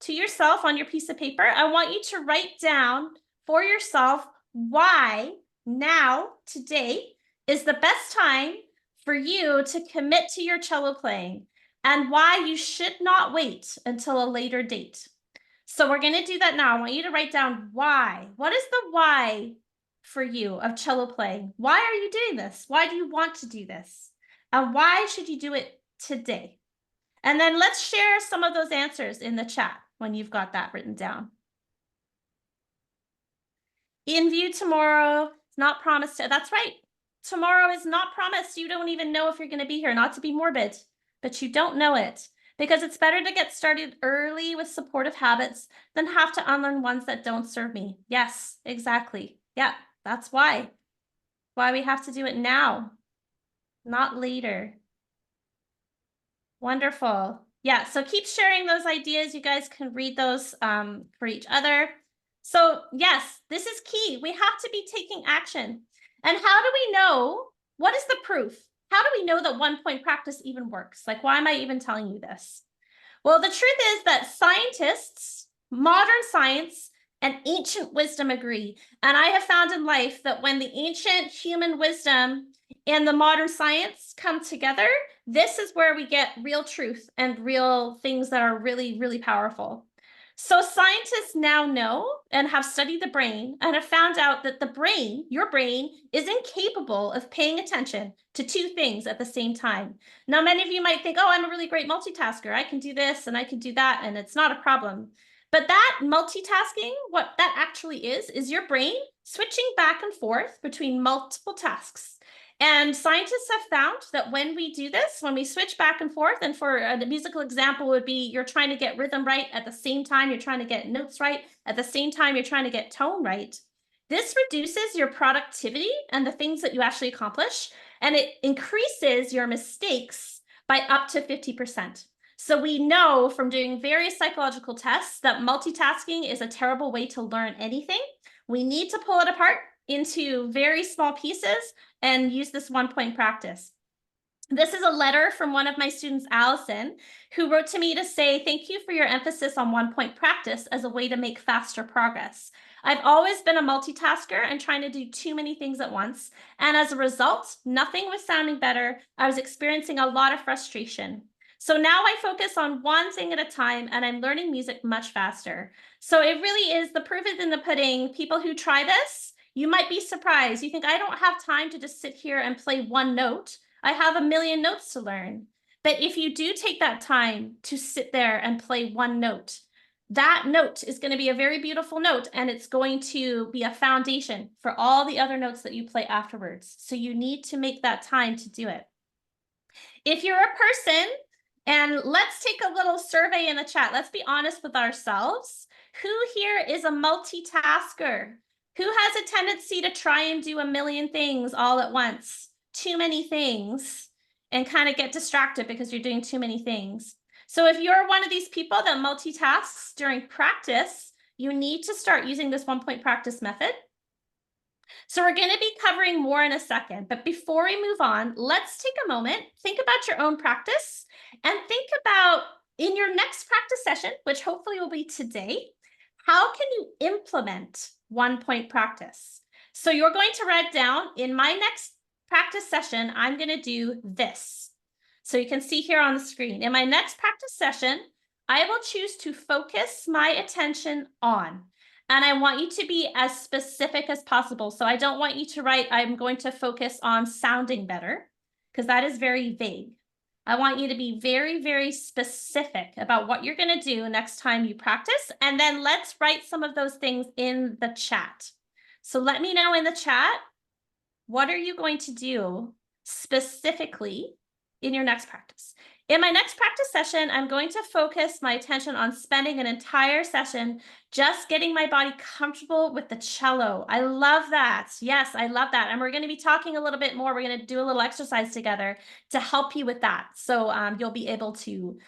A: to yourself on your piece of paper. I want you to write down for yourself why now, today, is the best time for you to commit to your cello playing and why you should not wait until a later date. So we're going to do that now. I want you to write down why. What is the why for you of cello playing? Why are you doing this? Why do you want to do this? And why should you do it today? And then let's share some of those answers in the chat when you've got that written down. In view tomorrow, it's not promised. That's right. Tomorrow is not promised. You don't even know if you're going to be here, not to be morbid, but you don't know it. Because it's better to get started early with supportive habits than have to unlearn ones that don't serve me. Yes, exactly. Yeah, that's why. Why we have to do it now, not later. Wonderful. Yeah, so keep sharing those ideas. You guys can read those for each other. So yes, this is key. We have to be taking action. And how do we know? What is the proof? How do we know that 1-point practice even works? Like, why am I even telling you this? Well, the truth is that scientists, modern science, and ancient wisdom agree. And I have found in life that when the ancient human wisdom and the modern science come together, this is where we get real truth and real things that are really, really powerful. So scientists now know and have studied the brain and have found out that the brain, your brain, is incapable of paying attention to two things at the same time. Now, many of you might think, oh, I'm a really great multitasker. I can do this and I can do that, and it's not a problem. But that multitasking, what that actually is your brain switching back and forth between multiple tasks. And scientists have found that when we do this, when we switch back and forth, and for the musical example would be you're trying to get rhythm right at the same time you're trying to get notes right, at the same time you're trying to get tone right. This reduces your productivity and the things that you actually accomplish, and it increases your mistakes by up to 50%. So we know from doing various psychological tests that multitasking is a terrible way to learn anything. We need to pull it apart into very small pieces and use this 1-point practice. This is a letter from one of my students, Allison, who wrote to me to say, thank you for your emphasis on 1-point practice as a way to make faster progress. I've always been a multitasker and trying to do too many things at once. And as a result, nothing was sounding better. I was experiencing a lot of frustration. So now I focus on one thing at a time and I'm learning music much faster. So it really is, the proof is in the pudding. People who try this, you might be surprised. You think, I don't have time to just sit here and play one note. I have a million notes to learn. But if you do take that time to sit there and play one note, that note is going to be a very beautiful note, and it's going to be a foundation for all the other notes that you play afterwards. So you need to make that time to do it. If you're a person, and let's take a little survey in the chat. Let's be honest with ourselves. Who here is a multitasker? Who has a tendency to try and do a million things all at once? Too many things, and kind of get distracted because you're doing too many things. So if you're one of these people that multitasks during practice, you need to start using this 1-point practice method. So we're going to be covering more in a second, but before we move on, let's take a moment, think about your own practice, and think about in your next practice session, which hopefully will be today, how can you implement 1-point practice? So you're going to write down, in my next practice session, I'm going to do this. So you can see here on the screen, in my next practice session, I will choose to focus my attention on. And I want you to be as specific as possible. So I don't want you to write, I'm going to focus on sounding better, because that is very vague. I want you to be very, very specific about what you're going to do next time you practice. And then let's write some of those things in the chat. So let me know in the chat, what are you going to do specifically in your next practice? In my next practice session, I'm going to focus my attention on spending an entire session just getting my body comfortable with the cello. I love that. Yes, I love that. And we're going to be talking a little bit more. We're going to do a little exercise together to help you with that. So you'll be able to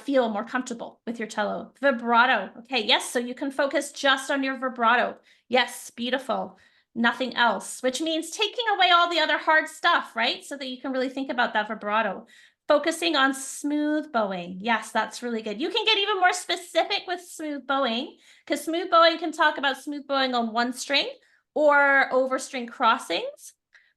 A: feel more comfortable with your cello. Vibrato. Okay, yes, so you can focus just on your vibrato. Yes, beautiful. Nothing else, which means taking away all the other hard stuff, right? So that you can really think about that vibrato. Focusing on smooth bowing. Yes, that's really good. You can get even more specific with smooth bowing, because smooth bowing can talk about smooth bowing on one string or over string crossings,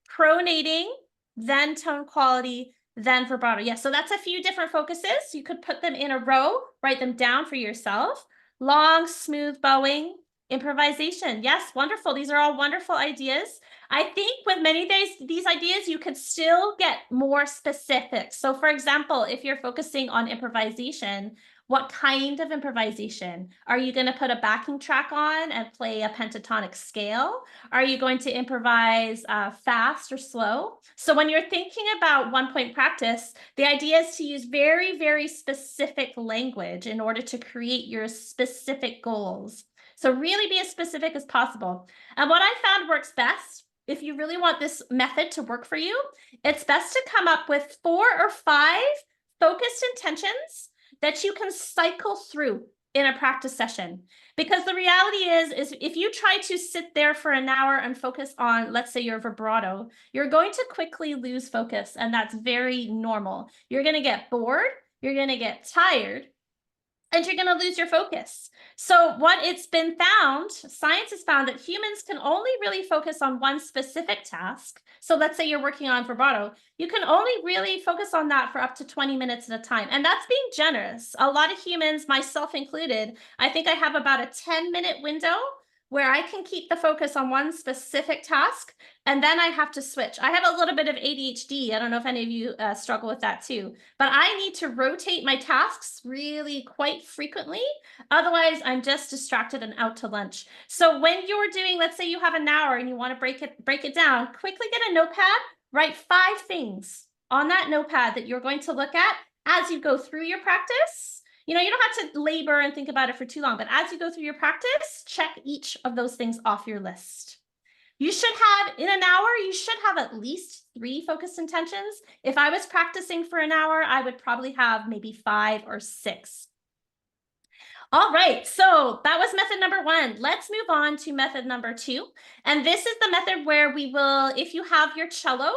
A: pronating, then tone quality, then vibrato. Yes, so that's a few different focuses. You could put them in a row, write them down for yourself. Long, smooth bowing, improvisation. Yes, wonderful. These are all wonderful ideas. I think with many of these ideas, you could still get more specific. So for example, if you're focusing on improvisation, what kind of improvisation? Are you going to put a backing track on and play a pentatonic scale? Are you going to improvise fast or slow? So when you're thinking about 1-point practice, the idea is to use very, very specific language in order to create your specific goals. So really be as specific as possible. And what I found works best, if you really want this method to work for you, it's best to come up with 4 or 5 focused intentions that you can cycle through in a practice session. Because the reality is if you try to sit there for an hour and focus on, let's say, your vibrato, you're going to quickly lose focus, and that's very normal. You're going to get bored, you're going to get tired, and you're going to lose your focus. So what it's been found, science has found that humans can only really focus on one specific task. So let's say you're working on vibrato, you can only really focus on that for up to 20 minutes at a time. And that's being generous. A lot of humans, myself included, I think I have about a 10-minute window where I can keep the focus on one specific task, and then I have to switch. I have a little bit of ADHD. I don't know if any of you struggle with that too, but I need to rotate my tasks really quite frequently. Otherwise, I'm just distracted and out to lunch. So when you're doing, let's say you have an hour and you want to break it down, quickly get a notepad, Write 5 things on that notepad that you're going to look at as you go through your practice. You know, you don't have to labor and think about it for too long, but as you go through your practice, check each of those things off your list. You should have, in an hour, you should have at least 3 focused intentions. If I was practicing for an hour, I would probably have maybe 5 or 6. All right, so that was method number 1. Let's move on to method number 2. And this is the method where we will, if you have your cello,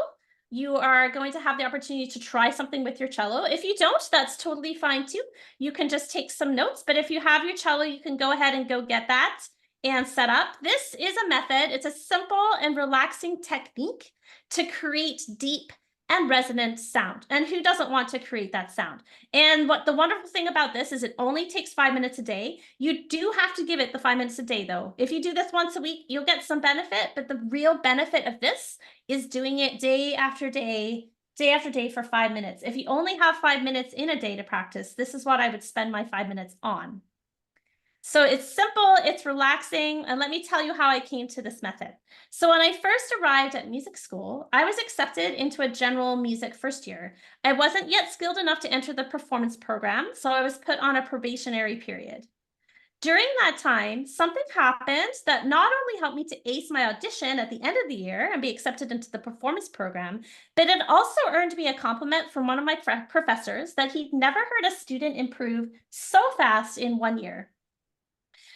A: you are going to have the opportunity to try something with your cello. If you don't, that's totally fine too. You can just take some notes, but if you have your cello, you can go ahead and go get that and set up. This is a method. It's a simple and relaxing technique to create deep and resonant sound. And who doesn't want to create that sound? And what the wonderful thing about this is it only takes 5 minutes a day. You do have to give it the 5 minutes a day though. If you do this once a week, you'll get some benefit, but the real benefit of this is doing it day after day for 5 minutes. If you only have 5 minutes in a day to practice, this is what I would spend my 5 minutes on. So it's simple, it's relaxing, and let me tell you how I came to this method. So when I first arrived at music school, I was accepted into a general music first year. I wasn't yet skilled enough to enter the performance program, so I was put on a probationary period. During that time, something happened that not only helped me to ace my audition at the end of the year and be accepted into the performance program, but it also earned me a compliment from one of my professors that he'd never heard a student improve so fast in 1 year.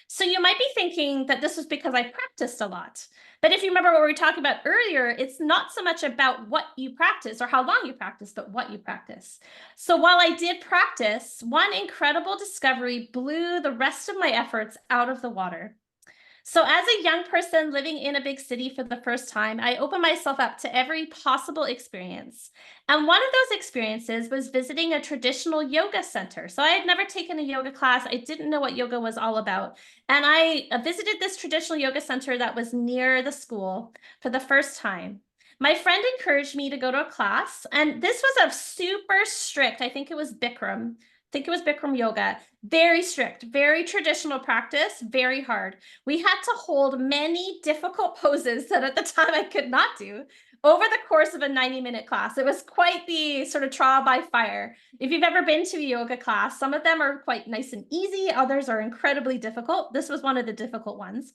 A: So you might be thinking that this was because I practiced a lot. But if you remember what we were talking about earlier, it's not so much about what you practice or how long you practice, but what you practice. So while I did practice, one incredible discovery blew the rest of my efforts out of the water. So as a young person living in a big city for the first time, I opened myself up to every possible experience. And one of those experiences was visiting a traditional yoga center. So I had never taken a yoga class. I didn't know what yoga was all about. And I visited this traditional yoga center that was near the school for the first time. My friend encouraged me to go to a class, and this was a super strict, I think it was Bikram. I think it was Bikram yoga. Very strict, very traditional practice, very hard. We had to hold many difficult poses that at the time I could not do over the course of a 90-minute class. It was quite the sort of trial by fire. If you've ever been to a yoga class, some of them are quite nice and easy. Others are incredibly difficult. This was one of the difficult ones.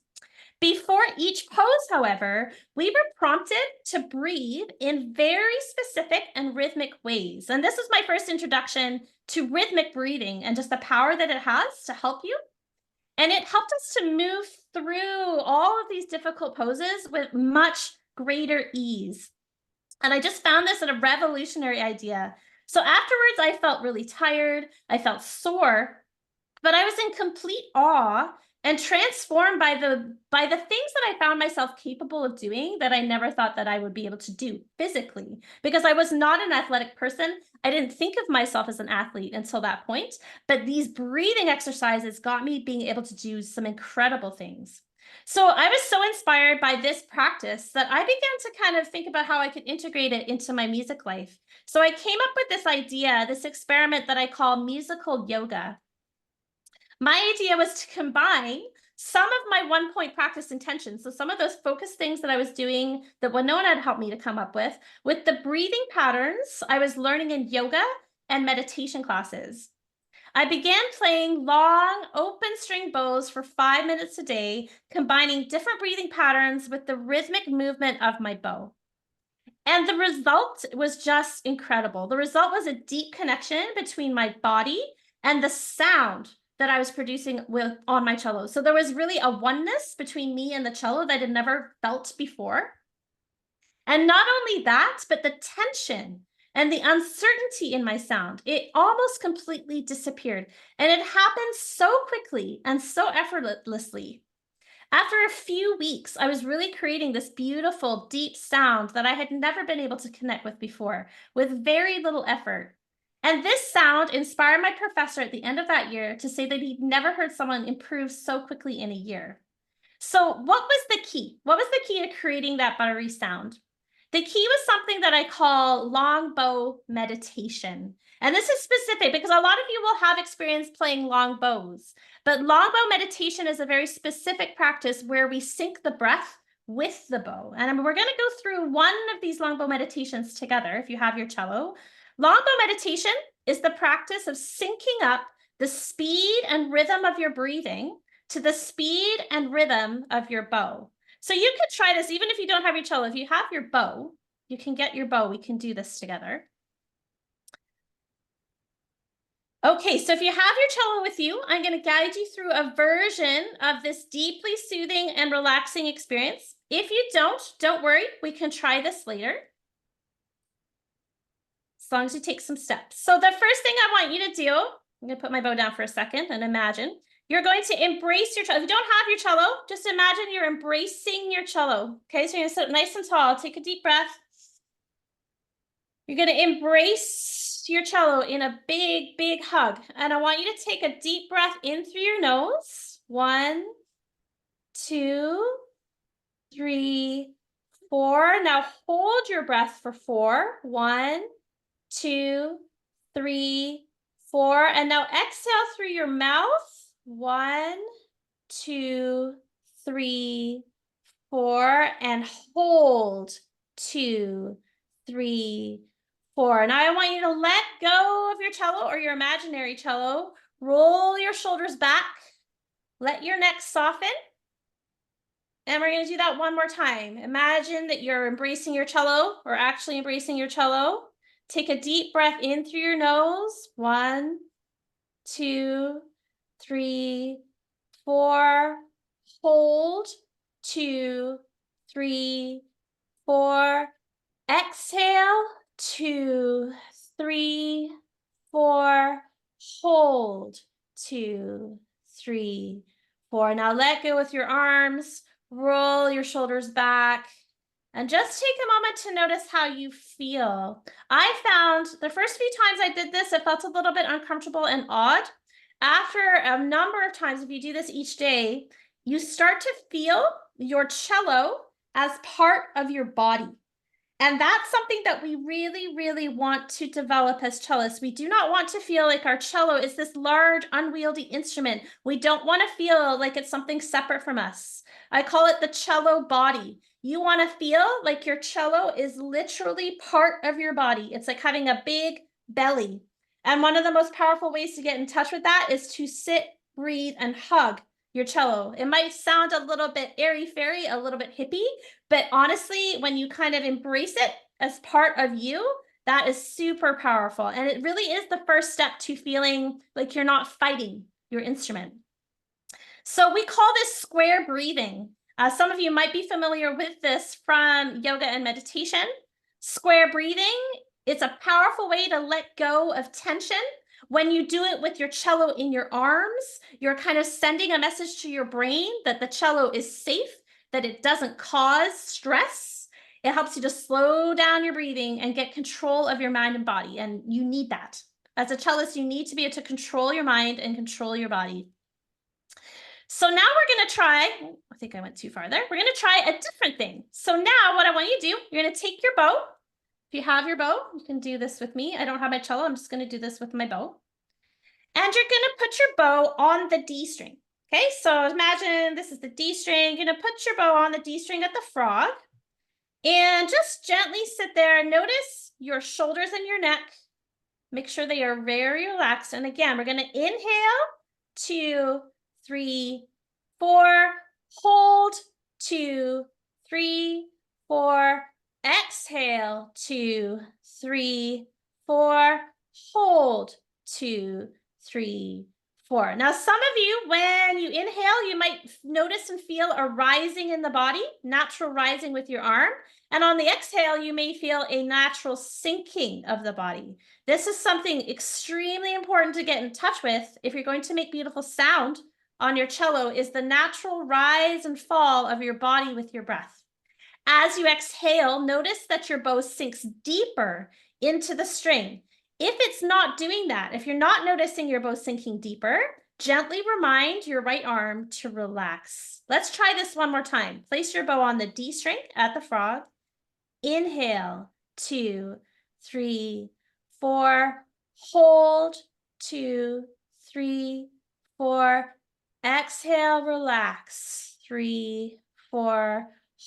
A: Before each pose, however, we were prompted to breathe in very specific and rhythmic ways. And this was my first introduction to rhythmic breathing and just the power that it has to help you. And it helped us to move through all of these difficult poses with much greater ease. And I just found this a revolutionary idea. So afterwards, I felt really tired. I felt sore, but I was in complete awe and transformed by the things that I found myself capable of doing that I never thought that I would be able to do physically, because I was not an athletic person. I didn't think of myself as an athlete until that point, but these breathing exercises got me being able to do some incredible things. So I was so inspired by this practice that I began to kind of think about how I could integrate it into my music life. So I came up with this idea, this experiment that I call musical yoga. My idea was to combine some of my 1-point practice intentions, so some of those focused things that I was doing that Winona had helped me to come up with the breathing patterns I was learning in yoga and meditation classes. I began playing long open string bows for 5 minutes a day, combining different breathing patterns with the rhythmic movement of my bow. And the result was just incredible. The result was a deep connection between my body and the sound that I was producing on my cello. So there was really a oneness between me and the cello that I had never felt before. And not only that, but the tension and the uncertainty in my sound, it almost completely disappeared. And it happened so quickly and so effortlessly. After a few weeks, I was really creating this beautiful, deep sound that I had never been able to connect with before, with very little effort. And this sound inspired my professor at the end of that year to say that he'd never heard someone improve so quickly in a year. So what was the key? What was the key to creating that buttery sound? The key was something that I call long bow meditation. And this is specific because a lot of you will have experience playing long bows, but long bow meditation is a very specific practice where we sync the breath with the bow. And we're going to go through one of these longbow meditations together if you have your cello. Longbow meditation is the practice of syncing up the speed and rhythm of your breathing to the speed and rhythm of your bow. So you could try this even if you don't have your cello. If you have your bow, you can get your bow. We can do this together. Okay, so if you have your cello with you, I'm going to guide you through a version of this deeply soothing and relaxing experience. If you don't worry, we can try this later. As long as you take some steps. So the first thing I want you to do, I'm going to put my bow down for a second and imagine. You're going to embrace your cello. If you don't have your cello, just imagine you're embracing your cello. Okay, so you're going to sit nice and tall. Take a deep breath. You're going to embrace your cello in a big, big hug. And I want you to take a deep breath in through your nose. 1, 2, 3, 4. Now hold your breath for 4. 1, 2, 3, 4. And now exhale through your mouth. 1, 2, 3, 4. And hold. 2, 3, 4. Now I want you to let go of your cello or your imaginary cello. Roll your shoulders back. Let your neck soften. And we're going to do that one more time. Imagine that you're embracing your cello or actually embracing your cello. Take a deep breath in through your nose. 1, 2, 3, 4. Hold. 2, 3, 4. Exhale. 2, 3, 4. Hold. 2, 3, 4. Now let go with your arms. Roll your shoulders back. And just take a moment to notice how you feel. I found the first few times I did this, it felt a little bit uncomfortable and odd. After a number of times, if you do this each day, you start to feel your cello as part of your body. And that's something that we really, really want to develop as cellists. We do not want to feel like our cello is this large, unwieldy instrument. We don't want to feel like it's something separate from us. I call it the cello body. You want to feel like your cello is literally part of your body. It's like having a big belly. And one of the most powerful ways to get in touch with that is to sit, breathe, and hug your cello. It might sound a little bit airy-fairy, a little bit hippie, but honestly, when you kind of embrace it as part of you, that is super powerful. And it really is the first step to feeling like you're not fighting your instrument. So we call this square breathing. Some of you might be familiar with this from yoga and meditation. Square breathing, it's a powerful way to let go of tension. When you do it with your cello in your arms, you're kind of sending a message to your brain that the cello is safe, that it doesn't cause stress. It helps you to slow down your breathing and get control of your mind and body. And you need that. As a cellist, you need to be able to control your mind and control your body. So now we're going to try, I think I went too far there. We're going to try a different thing. So now what I want you to do, you're going to take your bow. If you have your bow, you can do this with me. I don't have my cello. I'm just going to do this with my bow. And you're going to put your bow on the D string. Okay, so imagine this is the D string. You're going to put your bow on the D string at the frog. And just gently sit there. Notice your shoulders and your neck. Make sure they are very relaxed. And again, we're going to inhale, 2, 3, 4. Hold, 2, 3, 4. Exhale, 2, 3, 4. Hold, 2, 3, 4. Now, some of you, when you inhale, you might notice and feel a rising in the body, natural rising with your arm. And on the exhale, you may feel a natural sinking of the body. This is something extremely important to get in touch with if you're going to make beautiful sound on your cello, is the natural rise and fall of your body with your breath. As you exhale, notice that your bow sinks deeper into the string. If it's not doing that, if you're not noticing your bow sinking deeper, gently remind your right arm to relax. Let's try this one more time. Place your bow on the D string at the frog. Inhale, 2, 3, 4. Hold, 2, 3, 4. Exhale, relax, 3, 4.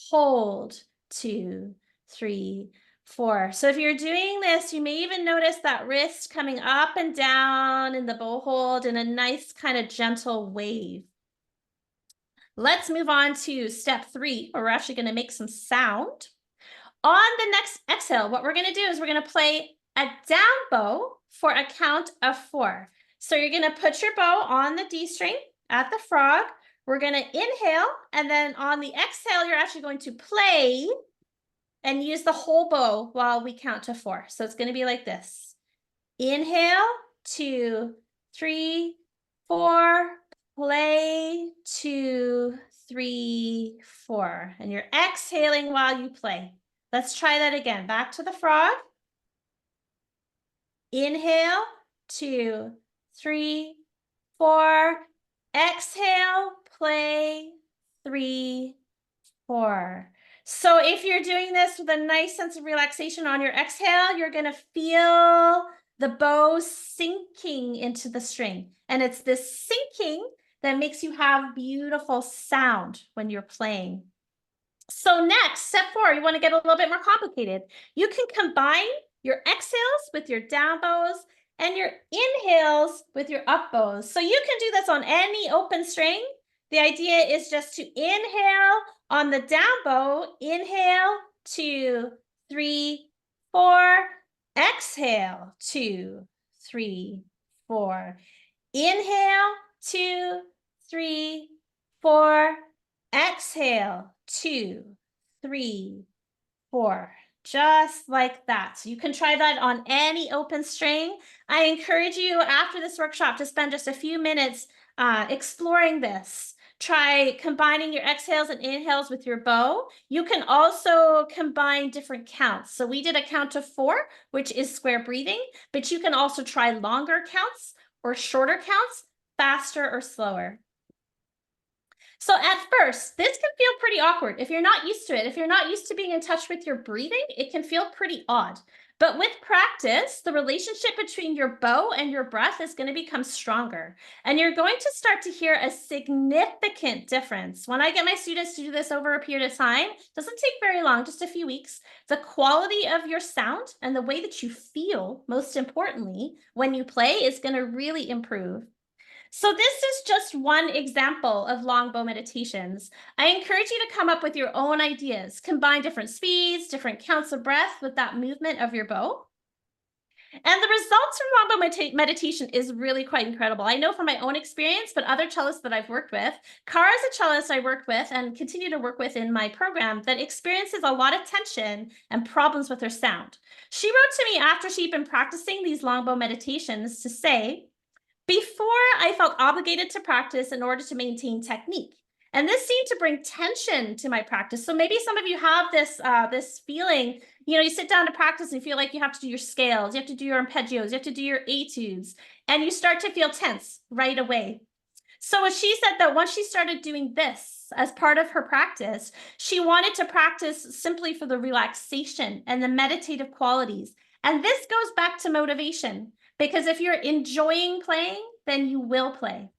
A: hold, 2, 3, 4. So if you're doing this, you may even notice that wrist coming up and down in the bow hold in a nice kind of gentle wave. Let's move on to step 3, where we're actually going to make some sound. On the next exhale, what we're going to do is we're going to play a down bow for a count of 4. So you're going to put your bow on the D string at the frog. We're going to inhale, and then on the exhale, you're actually going to play and use the whole bow while we count to 4. So it's going to be like this. Inhale, 2, 3, 4, play, 2, 3, 4. And you're exhaling while you play. Let's try that again. Back to the frog. Inhale, 2, 3, 4. Exhale, play, 3, 4. So if you're doing this with a nice sense of relaxation on your exhale, you're going to feel the bow sinking into the string. And it's this sinking that makes you have beautiful sound when you're playing. So next, step 4, you want to get a little bit more complicated. You can combine your exhales with your down bows and your inhales with your up bows. So you can do this on any open string. The idea is just to inhale on the down bow, inhale, 2, 3, 4, exhale, 2, 3, 4, inhale, 2, 3, 4, exhale, 2, 3, 4, just like that. So you can try that on any open string. I encourage you after this workshop to spend just a few minutes exploring this. Try combining your exhales and inhales with your bow. You can also combine different counts. So we did a count of 4, which is square breathing, but you can also try longer counts or shorter counts, faster or slower. So at first, this can feel pretty awkward if you're not used to it. If you're not used to being in touch with your breathing, it can feel pretty odd. But with practice, the relationship between your bow and your breath is going to become stronger. And you're going to start to hear a significant difference. When I get my students to do this over a period of time, it doesn't take very long, just a few weeks. The quality of your sound and the way that you feel, most importantly, when you play is going to really improve. So this is just one example of long bow meditations. I encourage you to come up with your own ideas, combine different speeds, different counts of breath with that movement of your bow. And the results from long bow meditation is really quite incredible. I know from my own experience, but other cellists that I've worked with, Cara is a cellist I worked with and continue to work with in my program that experiences a lot of tension and problems with her sound. She wrote to me after she'd been practicing these long bow meditations to say, before, I felt obligated to practice in order to maintain technique. And this seemed to bring tension to my practice. So maybe some of you have this, this feeling, you sit down to practice and feel like you have to do your scales, you have to do your arpeggios, you have to do your etudes, and you start to feel tense right away. So she said that once she started doing this as part of her practice, she wanted to practice simply for the relaxation and the meditative qualities. And this goes back to motivation. Because if you're enjoying playing, then you will play.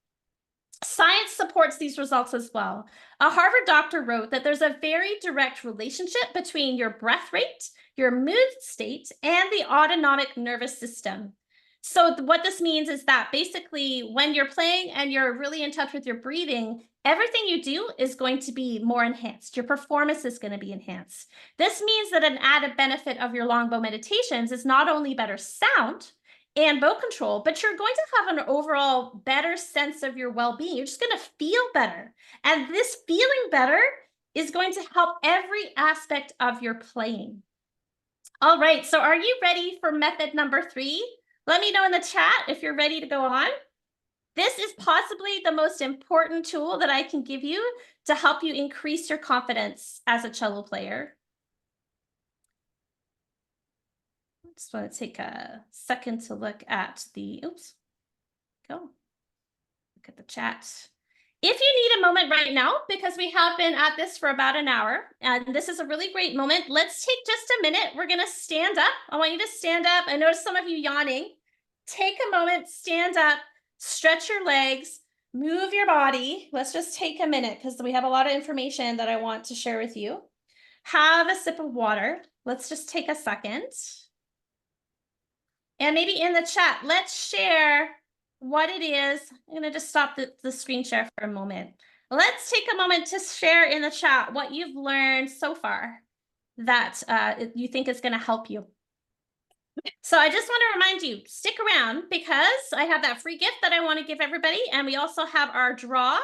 A: Science supports these results as well. A Harvard doctor wrote that there's a very direct relationship between your breath rate, your mood state, and the autonomic nervous system. So what this means is that basically when you're playing and you're really in touch with your breathing, everything you do is going to be more enhanced. Your performance is going to be enhanced. This means that an added benefit of your long bow meditations is not only better sound, and bow control, but you're going to have an overall better sense of your well-being. You're just going to feel better. And this feeling better is going to help every aspect of your playing. All right, so are you ready for method number 3? Let me know in the chat if you're ready to go on. This is possibly the most important tool that I can give you to help you increase your confidence as a cello player. Just want to take a second to look at the, look at the chat. If you need a moment right now, because we have been at this for about an hour, and this is a really great moment, let's take just a minute. We're going to stand up. I want you to stand up. I notice some of you yawning. Take a moment, stand up, stretch your legs, move your body. Let's just take a minute because we have a lot of information that I want to share with you. Have a sip of water. Let's just take a second. And maybe in the chat, let's share what it is. I'm going to just stop the screen share for a moment. Let's take a moment to share in the chat what you've learned so far that you think is going to help you. So I just want to remind you, stick around because I have that free gift that I want to give everybody. And we also have our draw.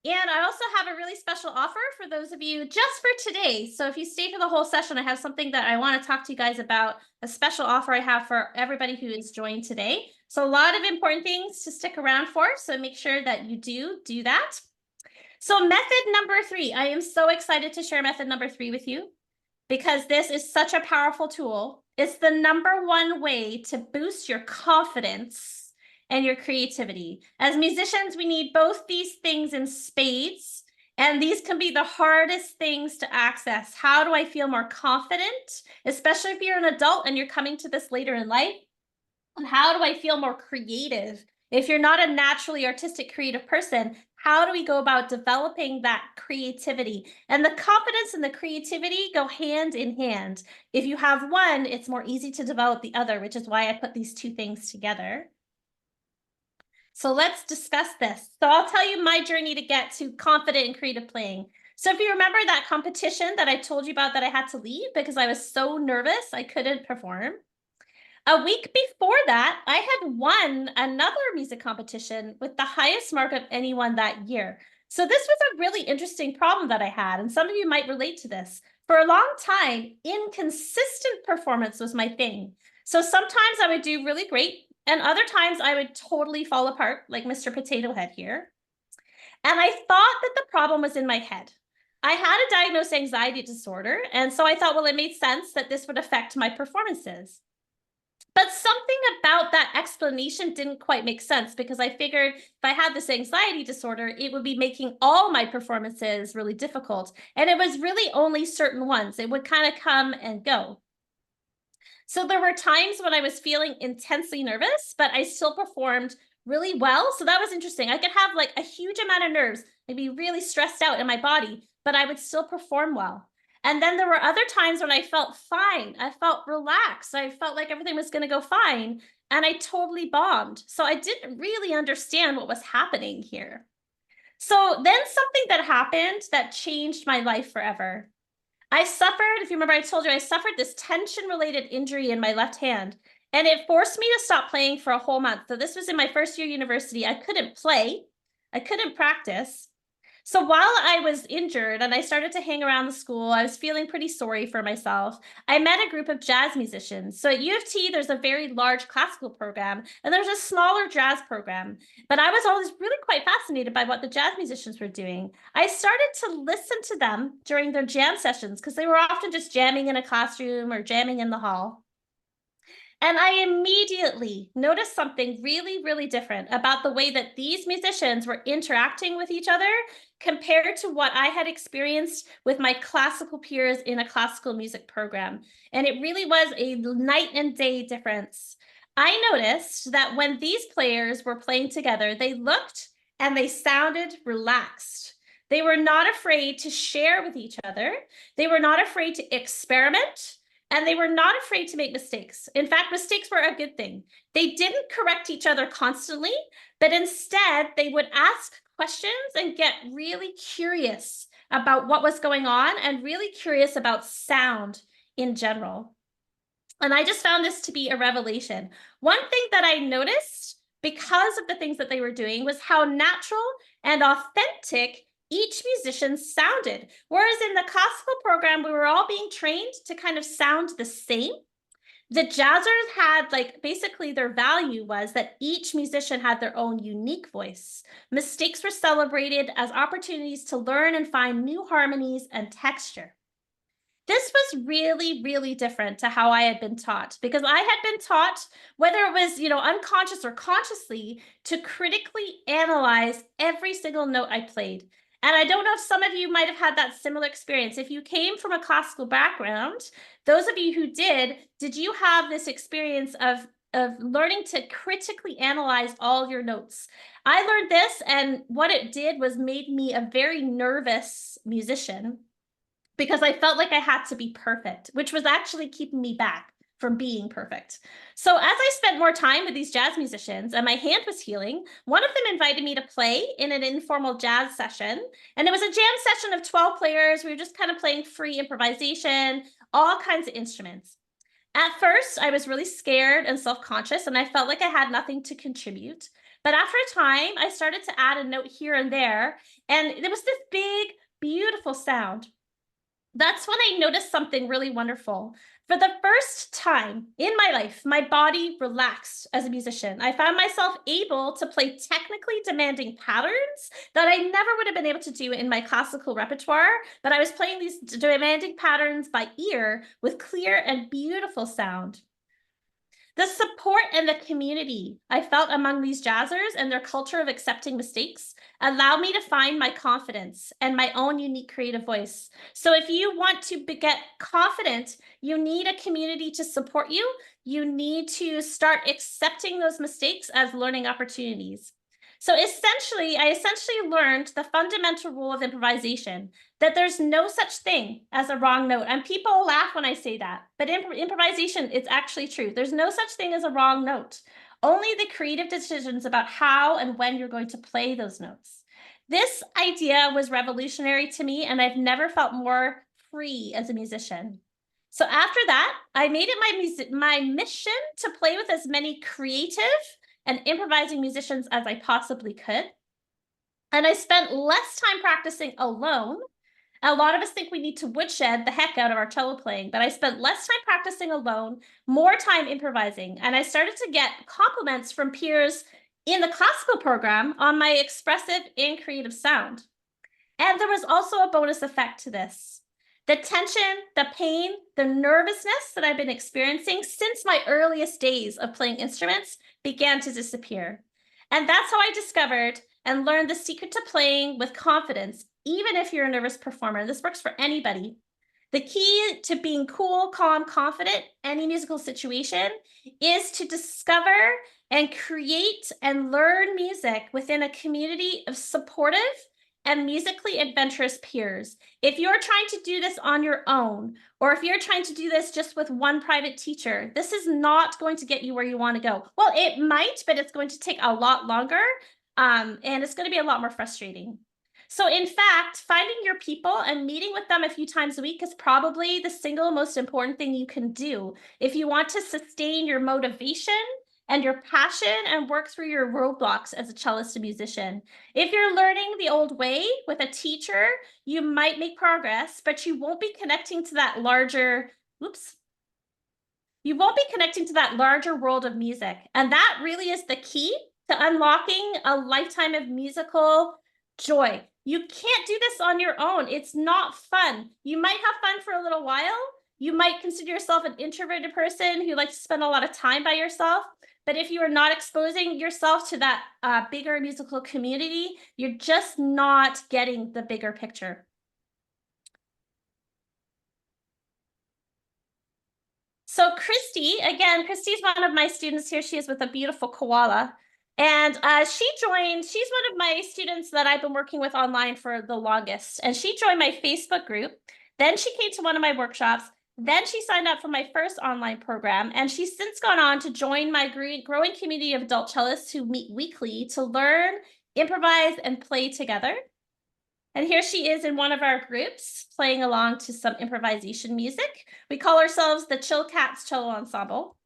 A: And I also have a really special offer for those of you just for today. So if you stay for the whole session, I have something that I want to talk to you guys about, a special offer I have for everybody who is joined today. So a lot of important things to stick around for. So make sure that you do that. So method number 3, I am so excited to share method number 3 with you because this is such a powerful tool. It's the #1 way to boost your confidence and your creativity. As musicians, we need both these things in spades, and these can be the hardest things to access. How do I feel more confident, especially if you're an adult and you're coming to this later in life? And how do I feel more creative? If you're not a naturally artistic, creative person, how do we go about developing that creativity? And the confidence and the creativity go hand in hand. If you have one, it's more easy to develop the other, which is why I put these two things together. So let's discuss this. So I'll tell you my journey to get to confident and creative playing. So if you remember that competition that I told you about that I had to leave because I was so nervous I couldn't perform. A week before that, I had won another music competition with the highest mark of anyone that year. So this was a really interesting problem that I had, and some of you might relate to this. For a long time, inconsistent performance was my thing. So sometimes I would do really great, and other times I would totally fall apart, like Mr. Potato Head here. And I thought that the problem was in my head. I had a diagnosed anxiety disorder, and so I thought, well, it made sense that this would affect my performances. But something about that explanation didn't quite make sense because I figured if I had this anxiety disorder, it would be making all my performances really difficult. And it was really only certain ones. It would kind of come and go. So there were times when I was feeling intensely nervous, but I still performed really well. So that was interesting. I could have like a huge amount of nerves, I'd be really stressed out in my body, but I would still perform well. And then there were other times when I felt fine. I felt relaxed. I felt like everything was going to go fine. And I totally bombed. So I didn't really understand what was happening here. So then something that happened that changed my life forever. I suffered, if you remember, I told you I suffered this tension-related injury in my left hand, and it forced me to stop playing for a whole month. So this was in my first year university. I couldn't play. I couldn't practice. So while I was injured and I started to hang around the school, I was feeling pretty sorry for myself. I met a group of jazz musicians. So at U of T, there's a very large classical program and there's a smaller jazz program. But I was always really quite fascinated by what the jazz musicians were doing. I started to listen to them during their jam sessions because they were often just jamming in a classroom or jamming in the hall. And I immediately noticed something really, really different about the way that these musicians were interacting with each other compared to what I had experienced with my classical peers in a classical music program. And it really was a night and day difference. I noticed that when these players were playing together, they looked and they sounded relaxed. They were not afraid to share with each other. They were not afraid to experiment. And they were not afraid to make mistakes. In fact, mistakes were a good thing. They didn't correct each other constantly, but instead they would ask questions and get really curious about what was going on and really curious about sound in general. And I just found this to be a revelation. One thing that I noticed because of the things that they were doing was how natural and authentic each musician sounded. Whereas in the classical program, we were all being trained to kind of sound the same. The jazzers had basically their value was that each musician had their own unique voice. Mistakes were celebrated as opportunities to learn and find new harmonies and texture. This was really, really different to how I had been taught because I had been taught, whether it was, unconscious or consciously, to critically analyze every single note I played. And I don't know if some of you might have had that similar experience. If you came from a classical background, those of you who did you have this experience of of learning to critically analyze all your notes. I learned this, and what it did was made me a very nervous musician because I felt like I had to be perfect, which was actually keeping me back from being perfect. So as I spent more time with these jazz musicians and my hand was healing, one of them invited me to play in an informal jazz session. And it was a jam session of 12 players. We were just kind of playing free improvisation, all kinds of instruments. At first, I was really scared and self-conscious, and I felt like I had nothing to contribute. But after a time, I started to add a note here and there, and there was this big, beautiful sound. That's when I noticed something really wonderful. For the first time in my life, my body relaxed as a musician. I found myself able to play technically demanding patterns that I never would have been able to do in my classical repertoire, but I was playing these demanding patterns by ear with clear and beautiful sound. The support and the community I felt among these jazzers and their culture of accepting mistakes allowed me to find my confidence and my own unique creative voice. So if you want to get confident, you need a community to support you. You need to start accepting those mistakes as learning opportunities. So I essentially learned the fundamental rule of improvisation, that there's no such thing as a wrong note. And people laugh when I say that, but improvisation, it's actually true. There's no such thing as a wrong note, only the creative decisions about how and when you're going to play those notes. This idea was revolutionary to me, and I've never felt more free as a musician. So after that, I made it my mission to play with as many creative and improvising musicians as I possibly could. And I spent less time practicing alone. A lot of us think we need to woodshed the heck out of our cello playing, but I spent less time practicing alone, more time improvising. And I started to get compliments from peers in the classical program on my expressive and creative sound. And there was also a bonus effect to this. The tension, the pain, the nervousness that I've been experiencing since my earliest days of playing instruments began to disappear. And that's how I discovered and learned the secret to playing with confidence, even if you're a nervous performer. This works for anybody. The key to being cool, calm, confident, any musical situation is to discover and create and learn music within a community of supportive and musically adventurous peers. If you're trying to do this on your own, or if you're trying to do this just with one private teacher, this is not going to get you where you want to go. Well, it might, but it's going to take a lot longer, and it's going to be a lot more frustrating. So in fact, finding your people and meeting with them a few times a week is probably the single most important thing you can do if you want to sustain your motivation and your passion and work through your roadblocks as a cellist and musician. If you're learning the old way with a teacher, you might make progress, but you won't be connecting to that larger, you won't be connecting to that larger world of music. And that really is the key to unlocking a lifetime of musical joy. You can't do this on your own. It's not fun. You might have fun for a little while. You might consider yourself an introverted person who likes to spend a lot of time by yourself. But if you are not exposing yourself to that bigger musical community, you're just not getting the bigger picture. So Christy's one of my students here. She is with a beautiful koala. And she's one of my students that I've been working with online for the longest. And she joined my Facebook group. Then she came to one of my workshops. Then she signed up for my first online program. And she's since gone on to join my growing community of adult cellists who meet weekly to learn, improvise, and play together. And here she is in one of our groups playing along to some improvisation music. We call ourselves the Chill Cats Cello Ensemble.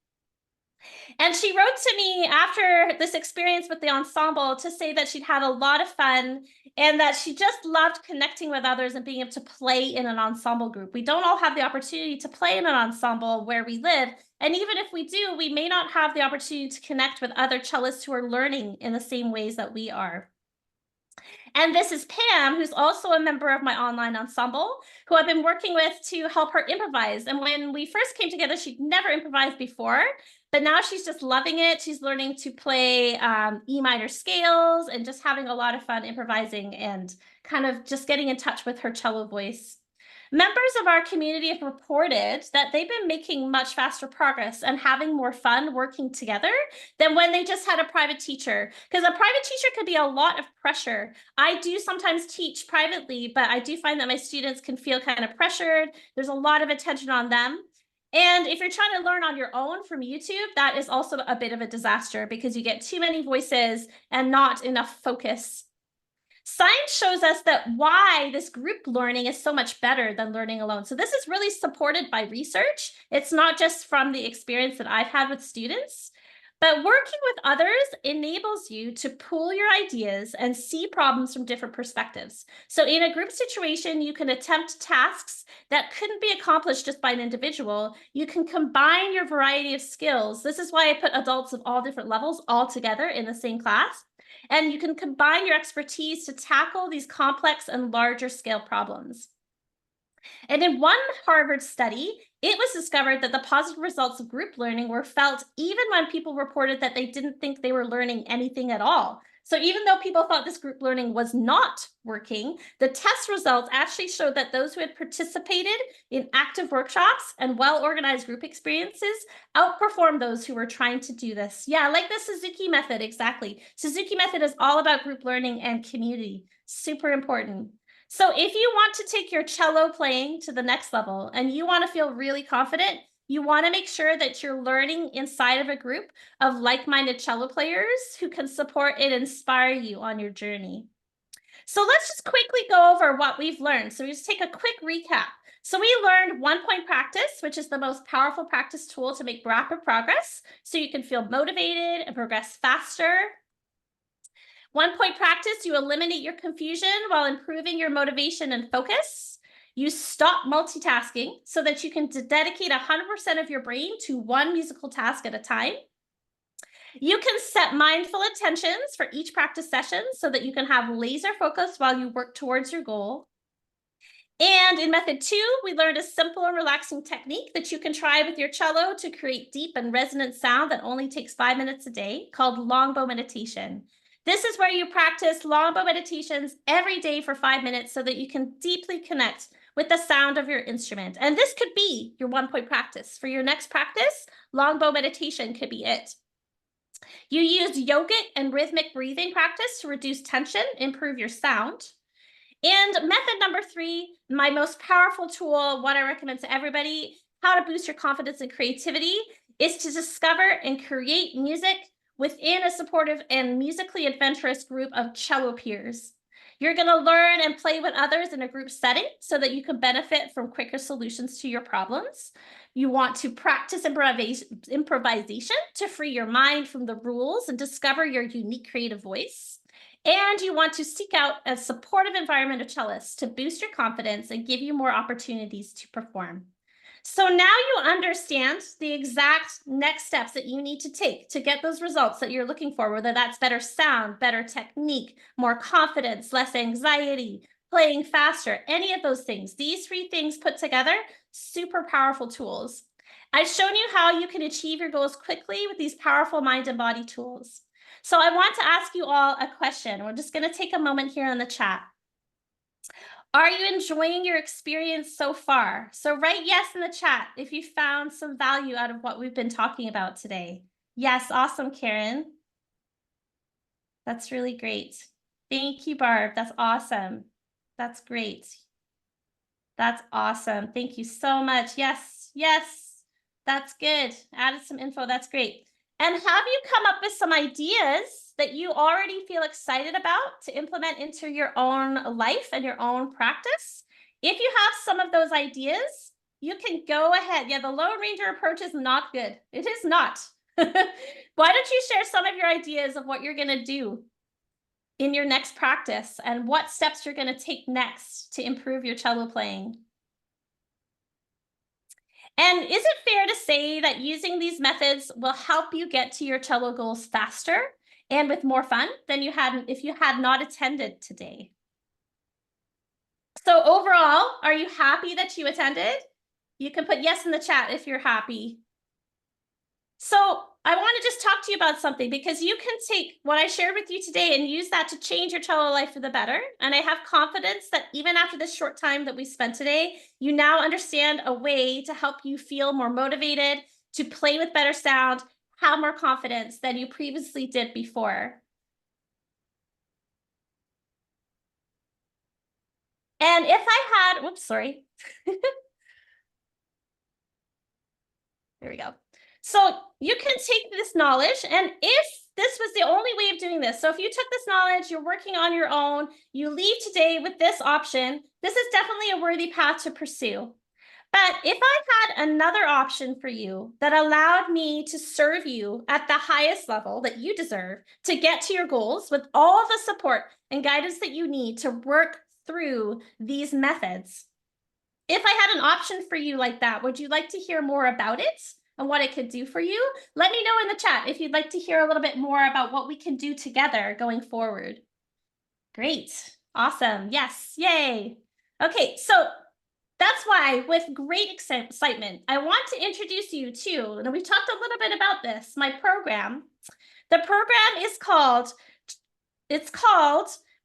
A: And she wrote to me after this experience with the ensemble to say that she'd had a lot of fun and that she just loved connecting with others and being able to play in an ensemble group. We don't all have the opportunity to play in an ensemble where we live. And even if we do, we may not have the opportunity to connect with other cellists who are learning in the same ways that we are. And this is Pam, who's also a member of my online ensemble, who I've been working with to help her improvise. And when we first came together, she'd never improvised before, but now she's just loving it. She's learning to play E minor scales and just having a lot of fun improvising and kind of just getting in touch with her cello voice. Members of our community have reported that they've been making much faster progress and having more fun working together than when they just had a private teacher. Because a private teacher could be a lot of pressure. I do sometimes teach privately, but I do find that my students can feel kind of pressured. There's a lot of attention on them. And if you're trying to learn on your own from YouTube, that is also a bit of a disaster because you get too many voices and not enough focus. Science shows us that why this group learning is so much better than learning alone. So this is really supported by research. It's not just from the experience that I've had with students, but working with others enables you to pool your ideas and see problems from different perspectives. So in a group situation, you can attempt tasks that couldn't be accomplished just by an individual. You can combine your variety of skills. This is why I put adults of all different levels all together in the same class. And you can combine your expertise to tackle these complex and larger scale problems. And in one Harvard study, it was discovered that the positive results of group learning were felt even when people reported that they didn't think they were learning anything at all. So even though people thought this group learning was not working, the test results actually showed that those who had participated in active workshops and well-organized group experiences outperformed those who were trying to do this. Yeah, like the Suzuki method, exactly. Suzuki method is all about group learning and community. Super important. So if you want to take your cello playing to the next level and you want to feel really confident, you want to make sure that you're learning inside of a group of like-minded cello players who can support and inspire you on your journey. So let's just quickly go over what we've learned. So we just take a quick recap. So we learned 1-point practice, which is the most powerful practice tool to make rapid progress, so you can feel motivated and progress faster. 1-point practice, you eliminate your confusion while improving your motivation and focus. You stop multitasking so that you can dedicate 100% of your brain to one musical task at a time. You can set mindful intentions for each practice session so that you can have laser focus while you work towards your goal. And in method 2, we learned a simple and relaxing technique that you can try with your cello to create deep and resonant sound that only takes 5 minutes a day, called longbow meditation. This is where you practice longbow meditations every day for 5 minutes so that you can deeply connect with the sound of your instrument. And this could be your 1-point practice. For your next practice, longbow meditation could be it. You use yogic and rhythmic breathing practice to reduce tension, improve your sound. And method number 3, my most powerful tool, what I recommend to everybody, how to boost your confidence and creativity, is to discover and create music within a supportive and musically adventurous group of cello peers. You're going to learn and play with others in a group setting so that you can benefit from quicker solutions to your problems. You want to practice improvisation to free your mind from the rules and discover your unique creative voice. And you want to seek out a supportive environment of cellists to boost your confidence and give you more opportunities to perform. So now you understand the exact next steps that you need to take to get those results that you're looking for, whether that's better sound, better technique, more confidence, less anxiety, playing faster, any of those things. These 3 things put together, super powerful tools. I've shown you how you can achieve your goals quickly with these powerful mind and body tools. So I want to ask you all a question. We're just going to take a moment here in the chat. Are you enjoying your experience so far? So write yes in the chat if you found some value out of what we've been talking about today. Yes, awesome, Karen. That's really great. Thank you, Barb. That's awesome. That's great. That's awesome. Thank you so much. Yes, yes, that's good. Added some info. That's great. And have you come up with some ideas that you already feel excited about to implement into your own life and your own practice? If you have some of those ideas, you can go ahead. Yeah, the Lone Ranger approach is not good. It is not. Why don't you share some of your ideas of what you're going to do in your next practice and what steps you're going to take next to improve your cello playing? And is it fair to say that using these methods will help you get to your cello goals faster and with more fun than you had if you had not attended today? So overall, are you happy that you attended? You can put yes in the chat if you're happy. So I want to just talk to you about something, because you can take what I shared with you today and use that to change your cello life for the better. And I have confidence that even after this short time that we spent today, you now understand a way to help you feel more motivated, to play with better sound, have more confidence than you previously did before. And if I had, whoops, sorry. There we go. So you can take this knowledge, and if this was the only way of doing this, so if you took this knowledge, you're working on your own, you leave today with this option, this is definitely a worthy path to pursue. But if I had another option for you that allowed me to serve you at the highest level that you deserve to get to your goals with all the support and guidance that you need to work through these methods, if I had an option for you like that, would you like to hear more about it and what it could do for you? Let me know in the chat if you'd like to hear a little bit more about what we can do together going forward. Great. Awesome. Yes. Yay. Okay. So that's why, with great excitement, I want to introduce you to, and we've talked a little bit about this, my program. The program is called,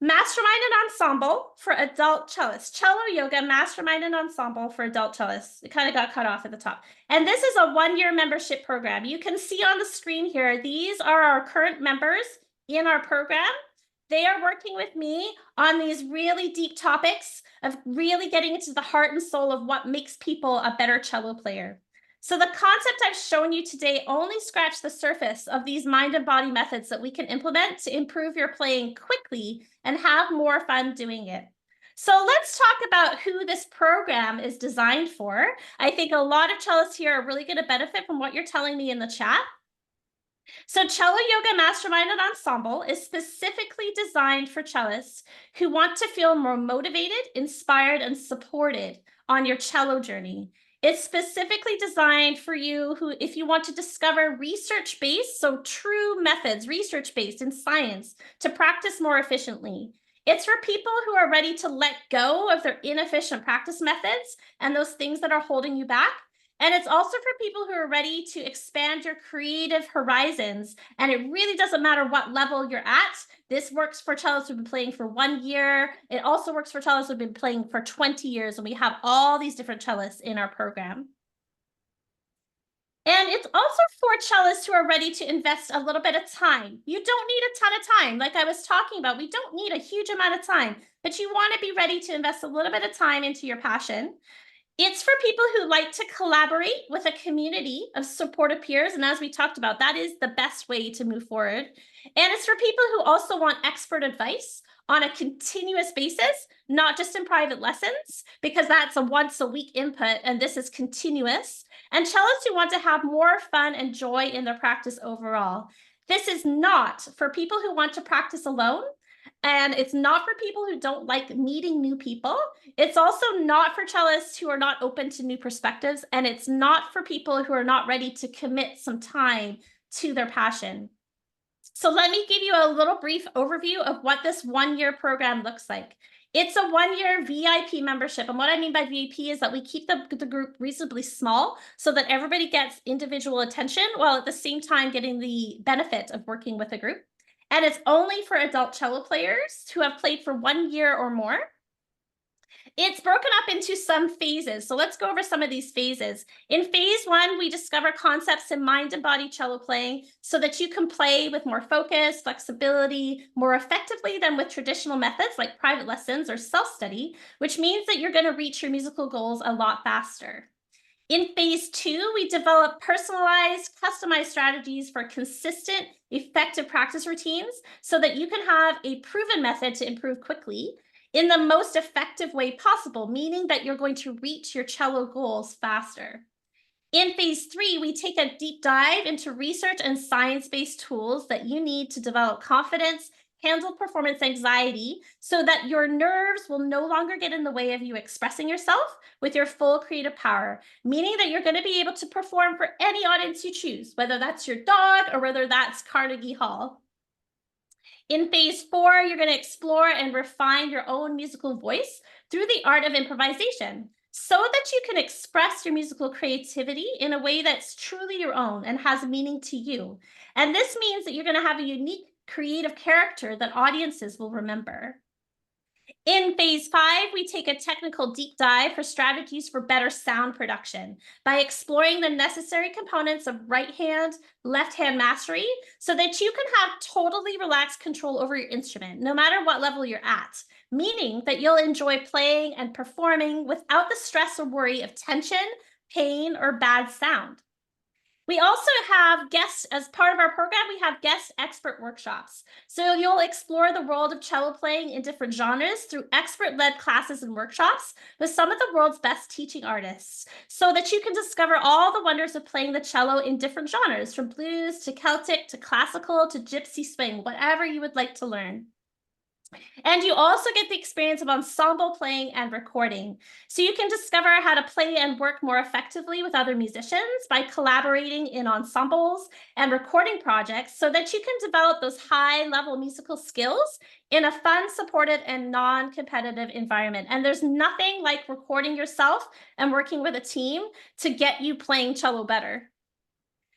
A: Mastermind and Ensemble for Adult Cellists. Cello Yoga Mastermind and Ensemble for Adult Cellists. It kind of got cut off at the top. And this is a one-year membership program. You can see on the screen here, these are our current members in our program. They are working with me on these really deep topics of really getting into the heart and soul of what makes people a better cello player. So the concept I've shown you today only scratched the surface of these mind and body methods that we can implement to improve your playing quickly and have more fun doing it. So let's talk about who this program is designed for. I think a lot of cellists here are really going to benefit from what you're telling me in the chat. So Cello Yoga Mastermind and Ensemble is specifically designed for cellists who want to feel more motivated, inspired, and supported on your cello journey. It's specifically designed for you who, if you want to discover research-based, so true methods, research-based in science, to practice more efficiently. It's for people who are ready to let go of their inefficient practice methods and those things that are holding you back. And it's also for people who are ready to expand your creative horizons. And it really doesn't matter what level you're at. This works for cellists who've been playing for 1 year. It also works for cellists who've been playing for 20 years. And we have all these different cellists in our program. And it's also for cellists who are ready to invest a little bit of time. You don't need a ton of time. Like I was talking about, we don't need a huge amount of time, but you want to be ready to invest a little bit of time into your passion. It's for people who like to collaborate with a community of supportive peers. And as we talked about, that is the best way to move forward. And it's for people who also want expert advice on a continuous basis, not just in private lessons, because that's a once a week input and this is continuous. And cellists who want to have more fun and joy in their practice overall. This is not for people who want to practice alone. And it's not for people who don't like meeting new people. It's also not for cellists who are not open to new perspectives. And it's not for people who are not ready to commit some time to their passion. So let me give you a little brief overview of what this one-year program looks like. It's a one-year VIP membership. And what I mean by VIP is that we keep the group reasonably small so that everybody gets individual attention while at the same time getting the benefit of working with a group. And it's only for adult cello players who have played for 1 year or more. It's broken up into some phases. So let's go over some of these phases. In phase 1, we discover concepts in mind and body cello playing so that you can play with more focus, flexibility, more effectively than with traditional methods like private lessons or self-study, which means that you're going to reach your musical goals a lot faster. In phase 2, we develop personalized, customized strategies for consistent, effective practice routines so that you can have a proven method to improve quickly in the most effective way possible, meaning that you're going to reach your cello goals faster. In phase 3, we take a deep dive into research and science-based tools that you need to develop confidence, handle performance anxiety, so that your nerves will no longer get in the way of you expressing yourself with your full creative power, meaning that you're going to be able to perform for any audience you choose, whether that's your dog or whether that's Carnegie Hall. In phase 4, you're going to explore and refine your own musical voice through the art of improvisation. so that you can express your musical creativity in a way that's truly your own and has meaning to you. And this means that you're going to have a unique creative character that audiences will remember. In phase 5, we take a technical deep dive for strategies for better sound production by exploring the necessary components of right hand, left hand mastery so that you can have totally relaxed control over your instrument, no matter what level you're at, meaning that you'll enjoy playing and performing without the stress or worry of tension, pain, or bad sound. We also have guests, as part of our program, we have guest expert workshops. So you'll explore the world of cello playing in different genres through expert-led classes and workshops with some of the world's best teaching artists, so that you can discover all the wonders of playing the cello in different genres, from blues to Celtic to classical to gypsy swing, whatever you would like to learn. And you also get the experience of ensemble playing and recording. So you can discover how to play and work more effectively with other musicians by collaborating in ensembles and recording projects so that you can develop those high-level musical skills in a fun, supportive, and non-competitive environment. And there's nothing like recording yourself and working with a team to get you playing cello better.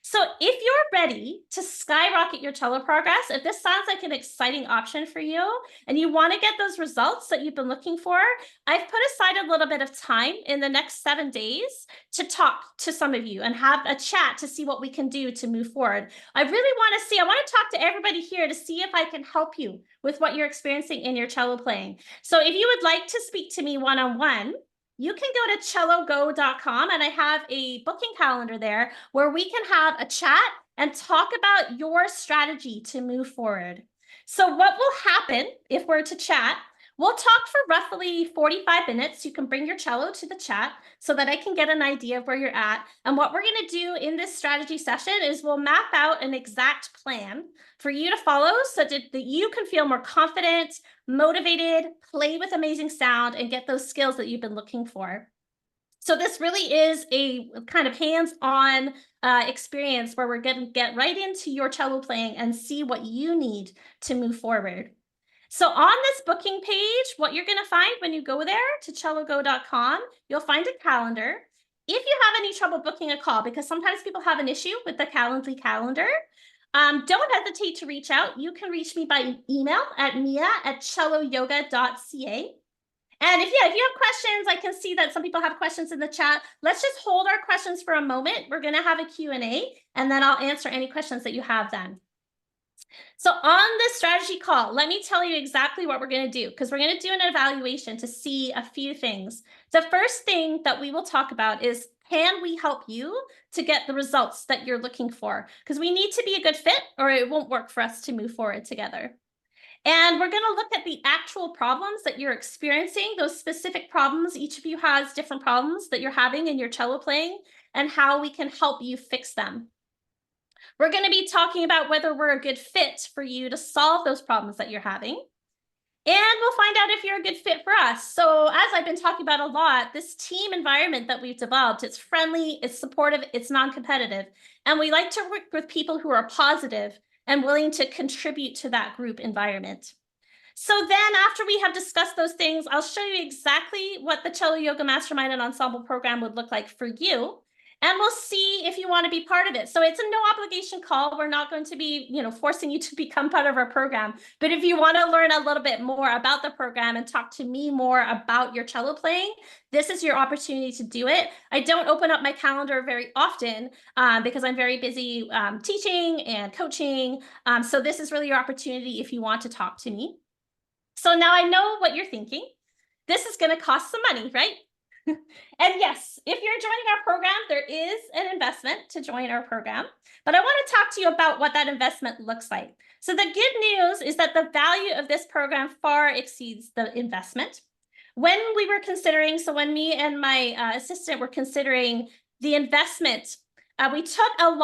A: So if you're ready to skyrocket your cello progress, if this sounds like an exciting option for you and you want to get those results that you've been looking for, I've put aside a little bit of time in the next 7 days to talk to some of you and have a chat to see what we can do to move forward. I want to talk to everybody here to see if I can help you with what you're experiencing in your cello playing. So if you would like to speak to me one-on-one, you can go to cellogo.com and I have a booking calendar there where we can have a chat and talk about your strategy to move forward. So what will happen if we're to chat? We'll talk for roughly 45 minutes. You can bring your cello to the chat so that I can get an idea of where you're at. And what we're going to do in this strategy session is we'll map out an exact plan for you to follow so that you can feel more confident, motivated, play with amazing sound, and get those skills that you've been looking for. So this really is a kind of hands-on experience where we're going to get right into your cello playing and see what you need to move forward. So on this booking page, what you're going to find when you go there to cellogo.com, you'll find a calendar. If you have any trouble booking a call, because sometimes people have an issue with the Calendly calendar, don't hesitate to reach out. You can reach me by email at mia@celloyoga.ca. And if you have questions, I can see that some people have questions in the chat. Let's just hold our questions for a moment. We're going to have a Q&A, and then I'll answer any questions that you have then. So on this strategy call, let me tell you exactly what we're going to do, because we're going to do an evaluation to see a few things. The first thing that we will talk about is, can we help you to get the results that you're looking for? Because we need to be a good fit or it won't work for us to move forward together. And we're going to look at the actual problems that you're experiencing, those specific problems. Each of you has different problems that you're having in your cello playing and how we can help you fix them. We're going to be talking about whether we're a good fit for you to solve those problems that you're having. And we'll find out if you're a good fit for us. So as I've been talking about a lot, this team environment that we've developed, it's friendly, it's supportive, it's non-competitive. And we like to work with people who are positive and willing to contribute to that group environment. So then after we have discussed those things, I'll show you exactly what the Cello Yoga Mastermind and Ensemble program would look like for you. And we'll see if you want to be part of it. So it's a no obligation call. We're not going to be, forcing you to become part of our program. But if you want to learn a little bit more about the program and talk to me more about your cello playing, this is your opportunity to do it. I don't open up my calendar very often because I'm very busy teaching and coaching. So this is really your opportunity if you want to talk to me. So now I know what you're thinking. This is going to cost some money, right? And yes, if you're joining our program, there is an investment to join our program, but I want to talk to you about what that investment looks like. So the good news is that the value of this program far exceeds the investment. When we were considering, so when me and my assistant were considering the investment, we took a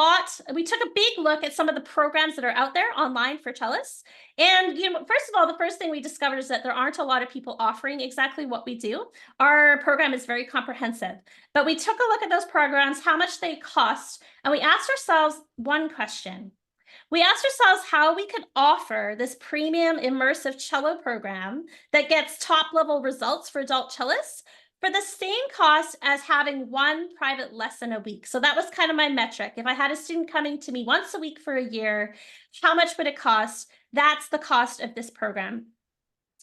A: big look at some of the programs that are out there online for cellists. And, first of all, the first thing we discovered is that there aren't a lot of people offering exactly what we do. Our program is very comprehensive, but we took a look at those programs, how much they cost, and we asked ourselves one question. We asked ourselves how we could offer this premium immersive cello program that gets top level results for adult cellists for the same cost as having one private lesson a week. So that was kind of my metric. If I had a student coming to me once a week for a year, how much would it cost? That's the cost of this program.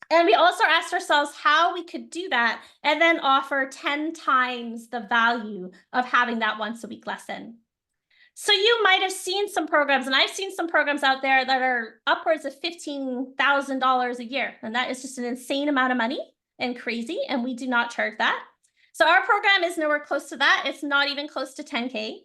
A: And we also asked ourselves how we could do that and then offer 10 times the value of having that once a week lesson. So you might have seen some programs, and I've seen some programs out there that are upwards of $15,000 a year. And that is just an insane amount of money and crazy. And we do not charge that. So our program is nowhere close to that. It's not even close to 10K.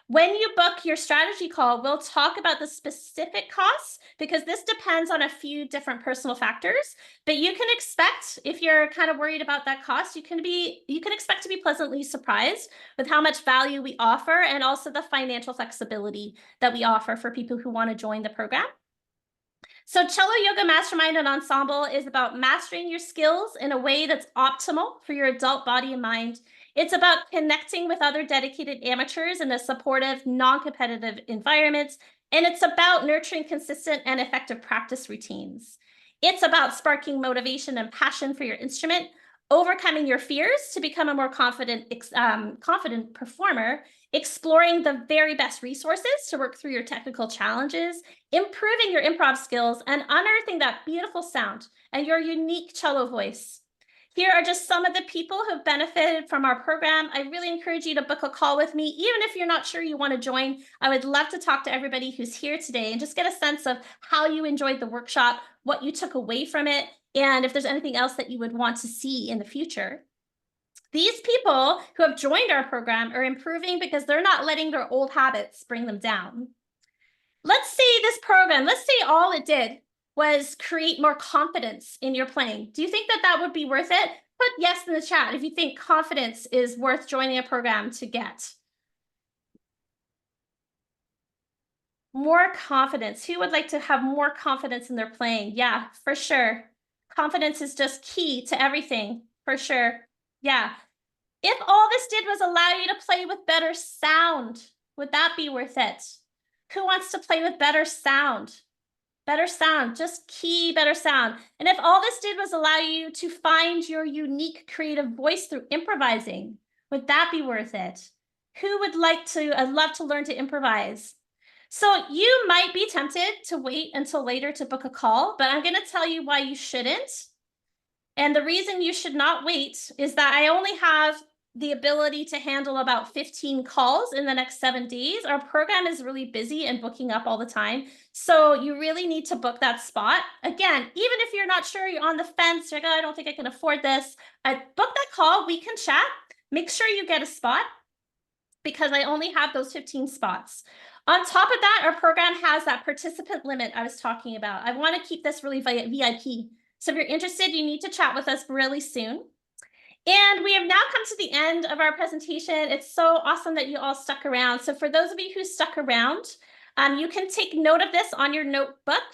A: When you book your strategy call, we'll talk about the specific costs because this depends on a few different personal factors. But you can expect, if you're kind of worried about that cost, you can expect to be pleasantly surprised with how much value we offer and also the financial flexibility that we offer for people who want to join the program. So Cello Yoga Mastermind and Ensemble is about mastering your skills in a way that's optimal for your adult body and mind. It's about connecting with other dedicated amateurs in a supportive, non-competitive environment. And it's about nurturing consistent and effective practice routines. It's about sparking motivation and passion for your instrument, overcoming your fears to become a more confident performer, exploring the very best resources to work through your technical challenges, improving your improv skills, and unearthing that beautiful sound and your unique cello voice. Here are just some of the people who have benefited from our program. I really encourage you to book a call with me. Even if you're not sure you want to join, I would love to talk to everybody who's here today and just get a sense of how you enjoyed the workshop, what you took away from it, and if there's anything else that you would want to see in the future. These people who have joined our program are improving because they're not letting their old habits bring them down. Let's say this program, let's say all it did was create more confidence in your playing. Do you think that that would be worth it? Put yes in the chat if you think confidence is worth joining a program to get. More confidence. Who would like to have more confidence in their playing? Yeah, for sure. Confidence is just key to everything, for sure. Yeah. If all this did was allow you to play with better sound, would that be worth it? Who wants to play with better sound? Better sound, just key better sound. And if all this did was allow you to find your unique creative voice through improvising, would that be worth it? Who would like to, I'd love to learn to improvise. So you might be tempted to wait until later to book a call, but I'm going to tell you why you shouldn't. And the reason you should not wait is that I only have the ability to handle about 15 calls in the next 7 days. Our program is really busy and booking up all the time. So you really need to book that spot. Again, even if you're not sure, you're on the fence, you're like, oh, I don't think I can afford this. Book that call, we can chat. Make sure you get a spot because I only have those 15 spots. On top of that, our program has that participant limit I was talking about. I want to keep this really VIP. So if you're interested, you need to chat with us really soon. And we have now come to the end of our presentation. It's so awesome that you all stuck around. So for those of you who stuck around, you can take note of this on your notebook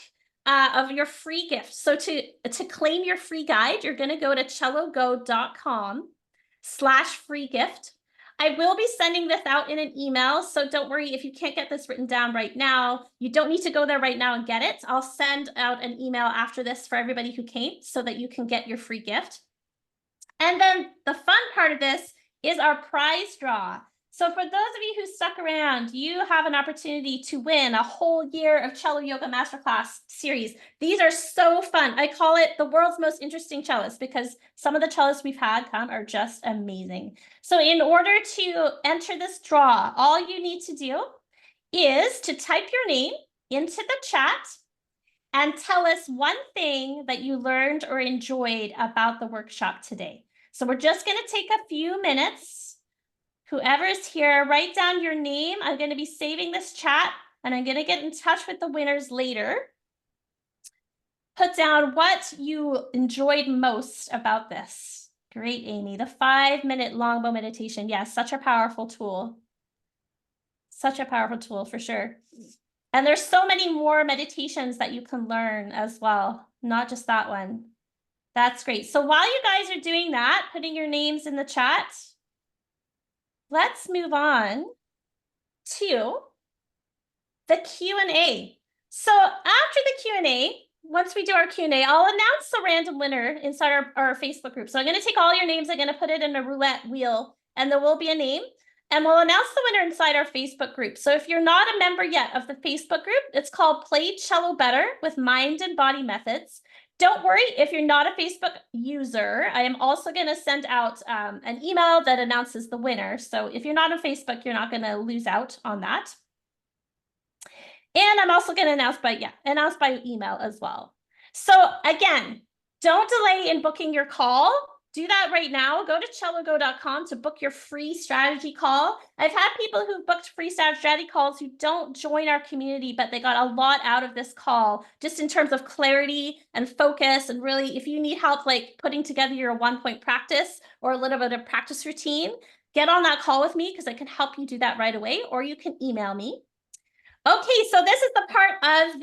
A: of your free gift. So to claim your free guide, you're going to go to cellogo.com/free gift. I will be sending this out in an email, so don't worry if you can't get this written down right now. You don't need to go there right now and get it. I'll send out an email after this for everybody who came so that you can get your free gift. And then the fun part of this is our prize draw. So for those of you who stuck around, you have an opportunity to win a whole year of Cello Yoga Masterclass series. These are so fun. I call it the world's most interesting cellists because some of the cellists we've had come are just amazing. So in order to enter this draw, all you need to do is to type your name into the chat and tell us one thing that you learned or enjoyed about the workshop today. So we're just going to take a few minutes. Whoever's here, write down your name. I'm going to be saving this chat and I'm going to get in touch with the winners later. Put down what you enjoyed most about this. Great, Amy. The 5-minute longbow meditation. Yes, such a powerful tool. Such a powerful tool for sure. And there's so many more meditations that you can learn as well, not just that one. That's great. So while you guys are doing that, putting your names in the chat, let's move on to the Q&A. So after the Q&A, once we do our Q&A, I'll announce the random winner inside our Facebook group. So I'm going to take all your names, I'm going to put it in a roulette wheel, and there will be a name, and we'll announce the winner inside our Facebook group. So if you're not a member yet of the Facebook group, it's called Play Cello Better with Mind and Body Methods. Don't worry if you're not a Facebook user. I am also going to send out an email that announces the winner. So if you're not on Facebook, you're not going to lose out on that. And I'm also going to announce by email as well. So again, don't delay in booking your call. Do that right now. Go to cellogo.com to book your free strategy call. I've had people who've booked free strategy calls who don't join our community, but they got a lot out of this call, just in terms of clarity and focus. And really, if you need help, like putting together your 1-point practice or a little bit of practice routine, get on that call with me because I can help you do that right away, or you can email me. Okay, so this is the part of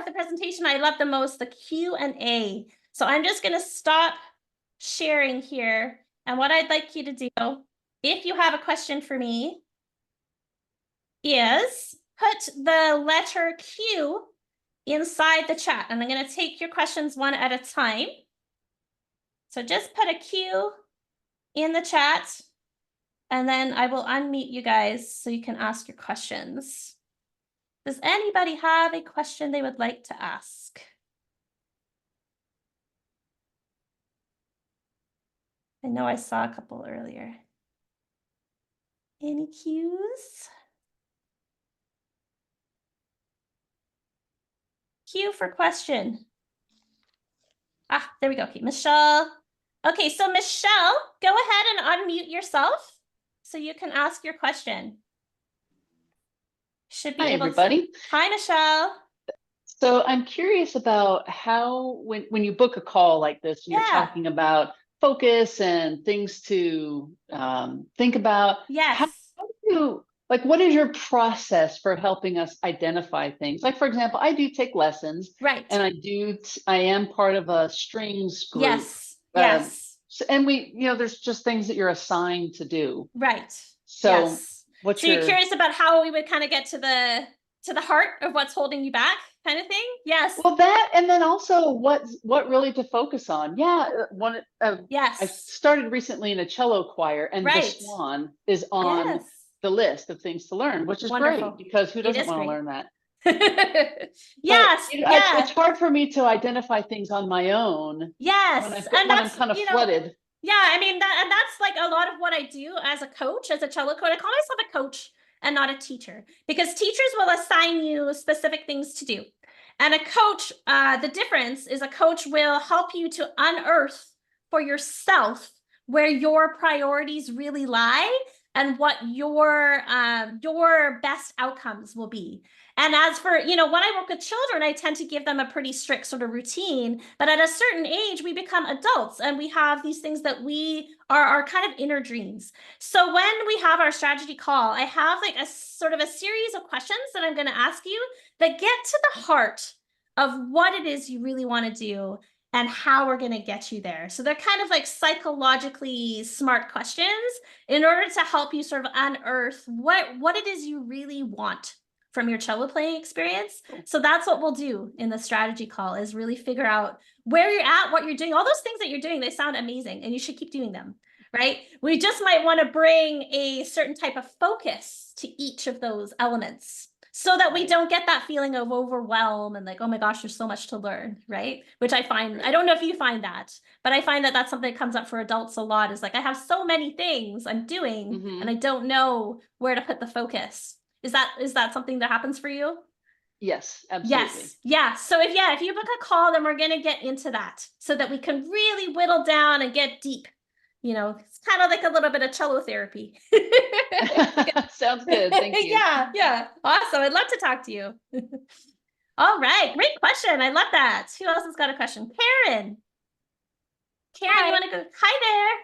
A: the presentation I love the most, the Q&A. So I'm just going to stop sharing here, and what I'd like you to do, if you have a question for me, is put the letter Q inside the chat, and I'm going to take your questions one at a time. So just put a Q in the chat, and then I will unmute you guys so you can ask your questions. Does anybody have a question they would like to ask? I know I saw a couple earlier. Any cues? Cue for question. Ah, there we go. Okay, Michelle. Okay, so Michelle, go ahead and unmute yourself so you can ask your question. Should be
B: Hi,
A: able
B: everybody.
A: to. Hi, Michelle.
B: So I'm curious about how, when you book a call like this, and you're talking about focus and things to think about.
A: Yes.
B: How do you, like, what is your process for helping us identify things? Like, for example, I do take lessons.
A: Right.
B: And I am part of a strings group.
A: Yes. Yes.
B: And there's just things that you're assigned to do.
A: Right.
B: So
A: yes. So you're curious about how we would kind of get to the heart of what's holding you back, kind of thing? Yes.
B: Well, that, and then also what really to focus on. Yeah,
A: yes.
B: I started recently in a cello choir, and the Swan is on the list of things to learn, which is
A: wonderful.
B: Great, because who doesn't want to learn that?
A: Yes.
B: It's hard for me to identify things on my own.
A: Yes.
B: When I'm kind of flooded.
A: Yeah, I mean, that's like a lot of what I do as a coach, as a cello coach. I call myself a coach and not a teacher, because teachers will assign you specific things to do. And a coach, the difference is a coach will help you to unearth for yourself where your priorities really lie and what your best outcomes will be. And as for, when I work with children, I tend to give them a pretty strict sort of routine. But at a certain age, we become adults and we have these things that we are our kind of inner dreams. So when we have our strategy call, I have like a sort of a series of questions that I'm going to ask you that get to the heart of what it is you really want to do and how we're going to get you there. So they're kind of like psychologically smart questions in order to help you sort of unearth what it is you really want from your cello playing experience. So that's what we'll do in the strategy call, is really figure out where you're at, what you're doing. All those things that you're doing, they sound amazing and you should keep doing them, right? We just might want to bring a certain type of focus to each of those elements so that we don't get that feeling of overwhelm and like, oh my gosh, there's so much to learn, right? Which I find, I don't know if you find that, but I find that that's something that comes up for adults a lot, is like, I have so many things I'm doing and I don't know where to put the focus. Is that something that happens for you?
B: Yes, absolutely.
A: Yes. Yeah. So if you book a call, then we're going to get into that so that we can really whittle down and get deep. It's kind of like a little bit of cello therapy.
B: Sounds good. Thank you.
A: Yeah. Awesome. I'd love to talk to you. All right. Great question. I love that. Who else has got a question? Karen. Karen, you want to go? Hi there.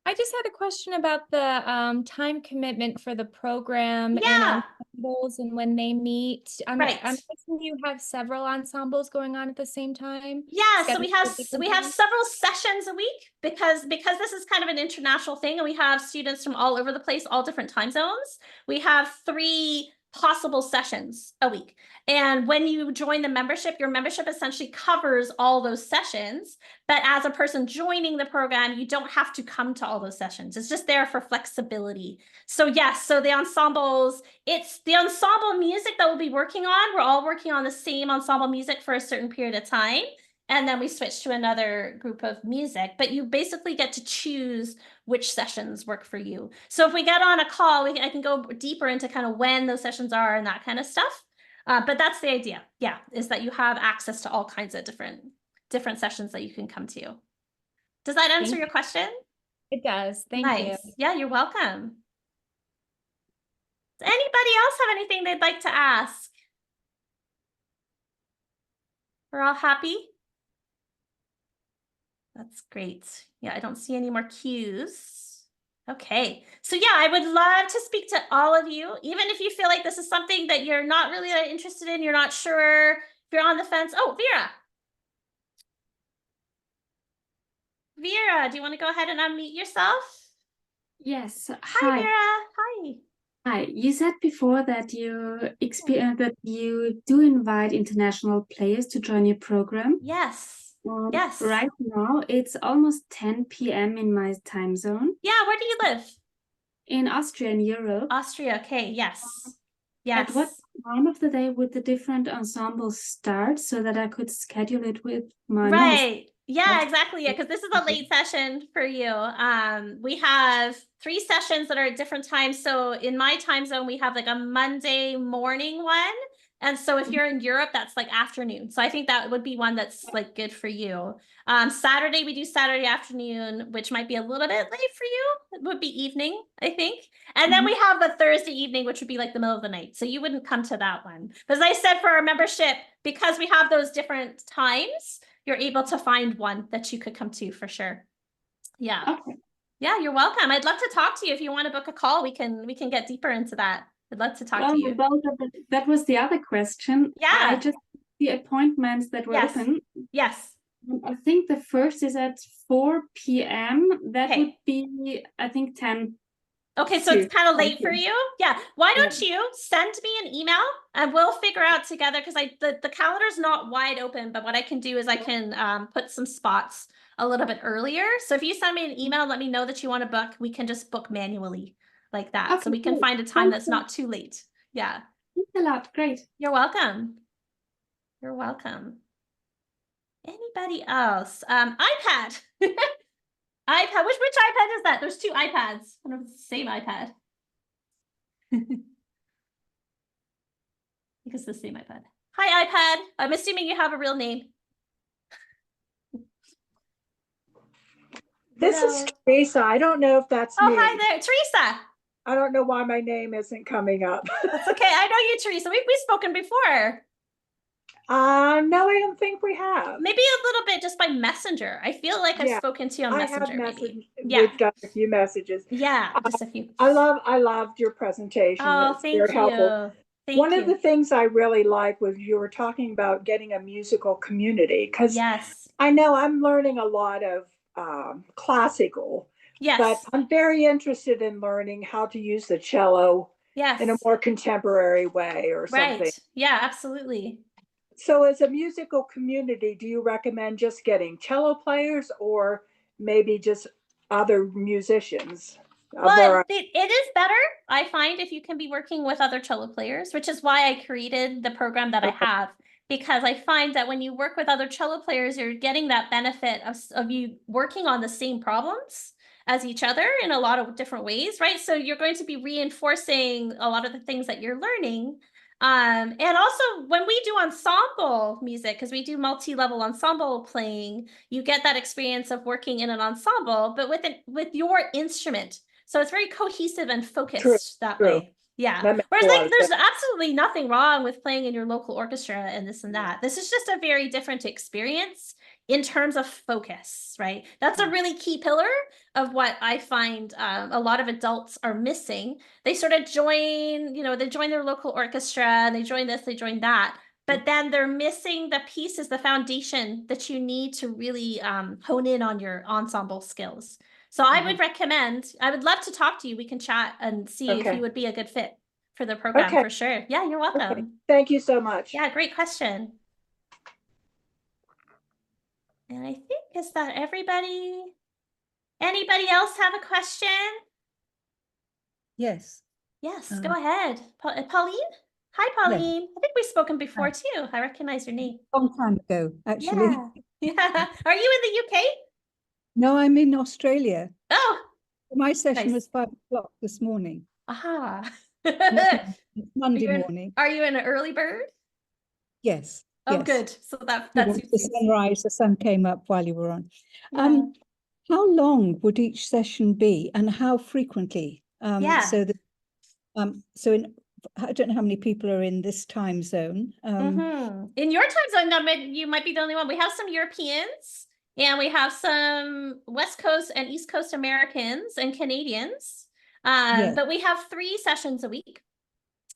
C: I just had a question about the time commitment for the program and ensembles and when they meet. I'm guessing you have several ensembles going on at the same time.
A: Yeah, so we have several sessions a week because this is kind of an international thing, and we have students from all over the place, all different time zones. We have 3 possible sessions a week. And when you join the membership, your membership essentially covers all those sessions. But as a person joining the program, you don't have to come to all those sessions. It's just there for flexibility. So yes, so the ensembles, it's the ensemble music that we'll be working on. We're all working on the same ensemble music for a certain period of time. And then we switch to another group of music, but you basically get to choose which sessions work for you. So if we get on a call, I can go deeper into kind of when those sessions are and that kind of stuff. But that's the idea. Yeah, is that you have access to all kinds of different sessions that you can come to. Does that answer your question?
C: It does. Thank you.
A: Yeah, you're welcome. Does anybody else have anything they'd like to ask? We're all happy? That's great. Yeah, I don't see any more cues. Okay, so yeah, I would love to speak to all of you, even if you feel like this is something that you're not really that interested in, you're not sure, if you're on the fence. Oh, Vera. Vera, do you want to go ahead and unmute yourself?
D: Yes.
A: Hi, Vera. Hi.
D: Hi. You said before that that you do invite international players to join your program.
A: Yes. Yes.
D: Right now, it's almost 10 p.m. in my time zone.
A: Yeah, where do you live?
D: In Austria, in Europe.
A: Austria, okay, yes. Yes.
D: At what time of the day would the different ensembles start so that I could schedule it with my
A: Right. Yeah, exactly. Yeah, because this is a late session for you. We have 3 sessions that are at different times. So in my time zone, we have like a Monday morning one. And so if you're in Europe, that's like afternoon. So I think that would be one that's like good for you. Saturday, we do Saturday afternoon, which might be a little bit late for you. It would be evening, I think. And then we have the Thursday evening, which would be like the middle of the night. So you wouldn't come to that one. But as I said, for our membership, because we have those different times, you're able to find one that you could come to for sure. Yeah.
D: Okay.
A: Yeah, you're welcome. I'd love to talk to you. If you want to book a call, we can get deeper into that. I'd love to talk to you.
D: That was the other question.
A: Yeah.
D: I just the appointments that were open.
A: Yes.
D: I think the first is at 4 p.m. That would be, I think, 10.
A: Okay, so it's kind of late for you. Yeah. Why don't you send me an email and we'll figure out together, because the calendar's not wide open, but what I can do is I can put some spots a little bit earlier. So if you send me an email, let me know that you want to book, we can just book manually like that. Okay, so we can find a time that's not too late. Yeah.
D: Thanks a lot. Great.
A: You're welcome. You're welcome. Anybody else? iPad. iPad, which iPad is that? There's 2 iPads. I don't know if it's the same iPad. I think it's the same iPad. Hi, iPad. I'm assuming you have a real name.
E: This is Teresa. I don't know if that's me.
A: Oh, hi there, Teresa.
E: I don't know why my name isn't coming up.
A: That's okay. I know you, Teresa. We've spoken before.
E: No, I don't think we have.
A: Maybe a little bit just by messenger. I feel like I've spoken to you on messenger.
E: We've got a few messages.
A: Yeah, just a few.
E: I loved your presentation.
A: Oh,
E: it's
A: thank
E: very
A: you.
E: helpful.
A: One
E: of the things I really liked was you were talking about getting a musical community, because I know I'm learning a lot of classical.
A: Yes.
E: But I'm very interested in learning how to use the cello in a more contemporary way or something.
A: Right. Yeah, absolutely.
E: So as a musical community, do you recommend just getting cello players or maybe just other musicians?
A: Well, it is better, I find, if you can be working with other cello players, which is why I created the program that I have. Because I find that when you work with other cello players, you're getting that benefit of you working on the same problems as each other in a lot of different ways, right? So you're going to be reinforcing a lot of the things that you're learning. And also when we do ensemble music, because we do multi-level ensemble playing, you get that experience of working in an ensemble, but with your instrument. So it's very cohesive and focused that way. Yeah. Whereas like there's absolutely nothing wrong with playing in your local orchestra and this and that. This is just a very different experience in terms of focus, right? That's a really key pillar of what I find a lot of adults are missing. They sort of join, they join their local orchestra and they join this, they join that, but then they're missing the pieces, the foundation that you need to really hone in on your ensemble skills. So I would recommend, I would love to talk to you. We can chat and see if you would be a good fit for the program,
E: Okay.
A: for sure. Yeah, you're welcome.
E: Okay. Thank you so much.
A: Yeah, great question. And I think, is that everybody? Anybody else have a question?
F: Yes.
A: Yes, go ahead. Pauline? Hi, Pauline. I think we've spoken before too. I recognize your name.
F: Long time ago, actually.
A: Yeah. Yeah. Are you in the UK?
F: No, I'm in Australia.
A: Oh,
F: My session
A: nice.
F: was 5 o'clock this morning.
A: aha.
F: It's Monday morning.
A: Are you an early bird?
F: Yes.
A: Oh,
F: yes.
A: good. So that's
F: The sunrise, the sun came up while you were on.
A: Yeah.
F: How long would each session be, and how frequently? So that I don't know how many people are in this time zone.
A: In your time zone, you might be the only one. We have some Europeans, and we have some West Coast and East Coast Americans and Canadians. But we have 3 sessions a week,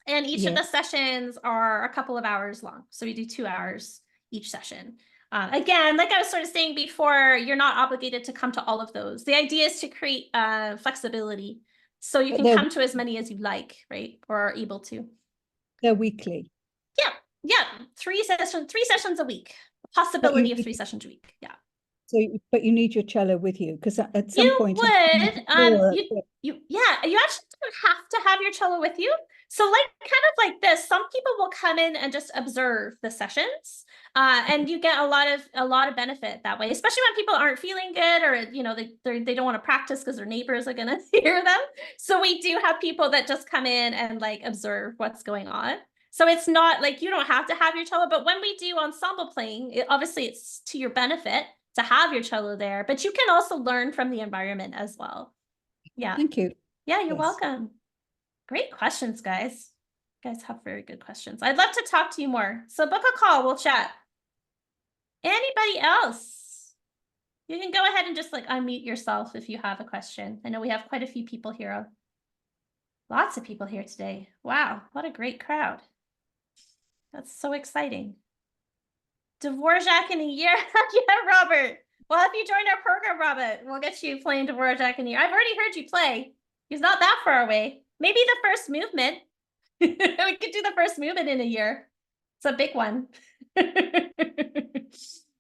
A: and each of the sessions are a couple of hours long. So we do 2 hours each session. Again, like I was sort of saying before, you're not obligated to come to all of those. The idea is to create flexibility, so you can come to as many as you like, right? Or are able to.
F: They're weekly.
A: Yeah. 3 sessions a week. Possibility of 3 sessions a week. Yeah.
F: So, but you need your cello with you, because at some point
A: you actually don't have to have your cello with you. So kind of like this, some people will come in and just observe the sessions, and you get a lot of benefit that way, especially when people aren't feeling good, or they don't want to practice because their neighbors are going to hear them. So we do have people that just come in and observe what's going on. So it's not like you don't have to have your cello, but when we do ensemble playing, obviously it's to your benefit to have your cello there, but you can also learn from the environment as well. Yeah.
F: Thank you.
A: Yeah, you're welcome. Great questions, guys. You guys have very good questions. I'd love to talk to you more. So book a call, we'll chat. Anybody else? You can go ahead and just unmute yourself if you have a question. I know we have quite a few people here. Lots of people here today. Wow, what a great crowd. That's so exciting. Dvorak in a year. Yeah, Robert. Well, if you join our program, Robert, we'll get you playing Dvorak in a year. I've already heard you play. He's not that far away. Maybe the first movement. We could do the first movement in a year. It's a big one.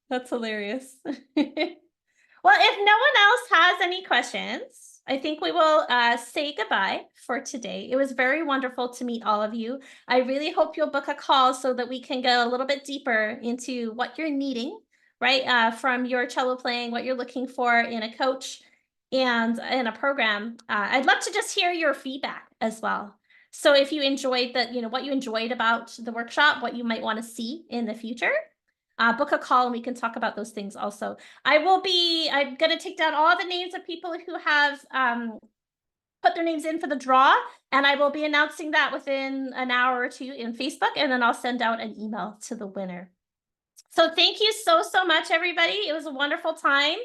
A: That's hilarious. Well, if no one else has any questions, I think we will say goodbye for today. It was very wonderful to meet all of you. I really hope you'll book a call so that we can go a little bit deeper into what you're needing, right? From your cello playing, what you're looking for in a coach and in a program. I'd love to just hear your feedback as well. So if you enjoyed what you enjoyed about the workshop, what you might want to see in the future, book a call and we can talk about those things also. I'm going to take down all the names of people who have put their names in for the draw, and I will be announcing that within an hour or 2 in Facebook, and then I'll send out an email to the winner. So thank you so much, everybody. It was a wonderful time.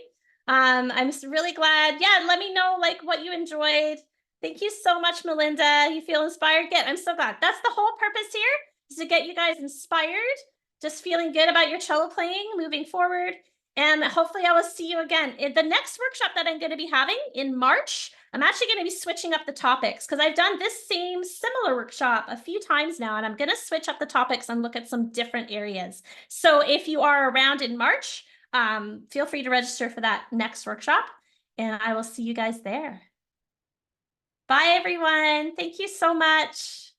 A: I'm really glad. Yeah, let me know what you enjoyed. Thank you so much, Melinda. You feel inspired? Good. I'm so glad. That's the whole purpose here, is to get you guys inspired, just feeling good about your cello playing, moving forward. And hopefully I will see you again. In the next workshop that I'm going to be having in March, I'm actually going to be switching up the topics, because I've done this similar workshop a few times now, and I'm going to switch up the topics and look at some different areas. So if you are around in March, feel free to register for that next workshop, and I will see you guys there. Bye, everyone. Thank you so much.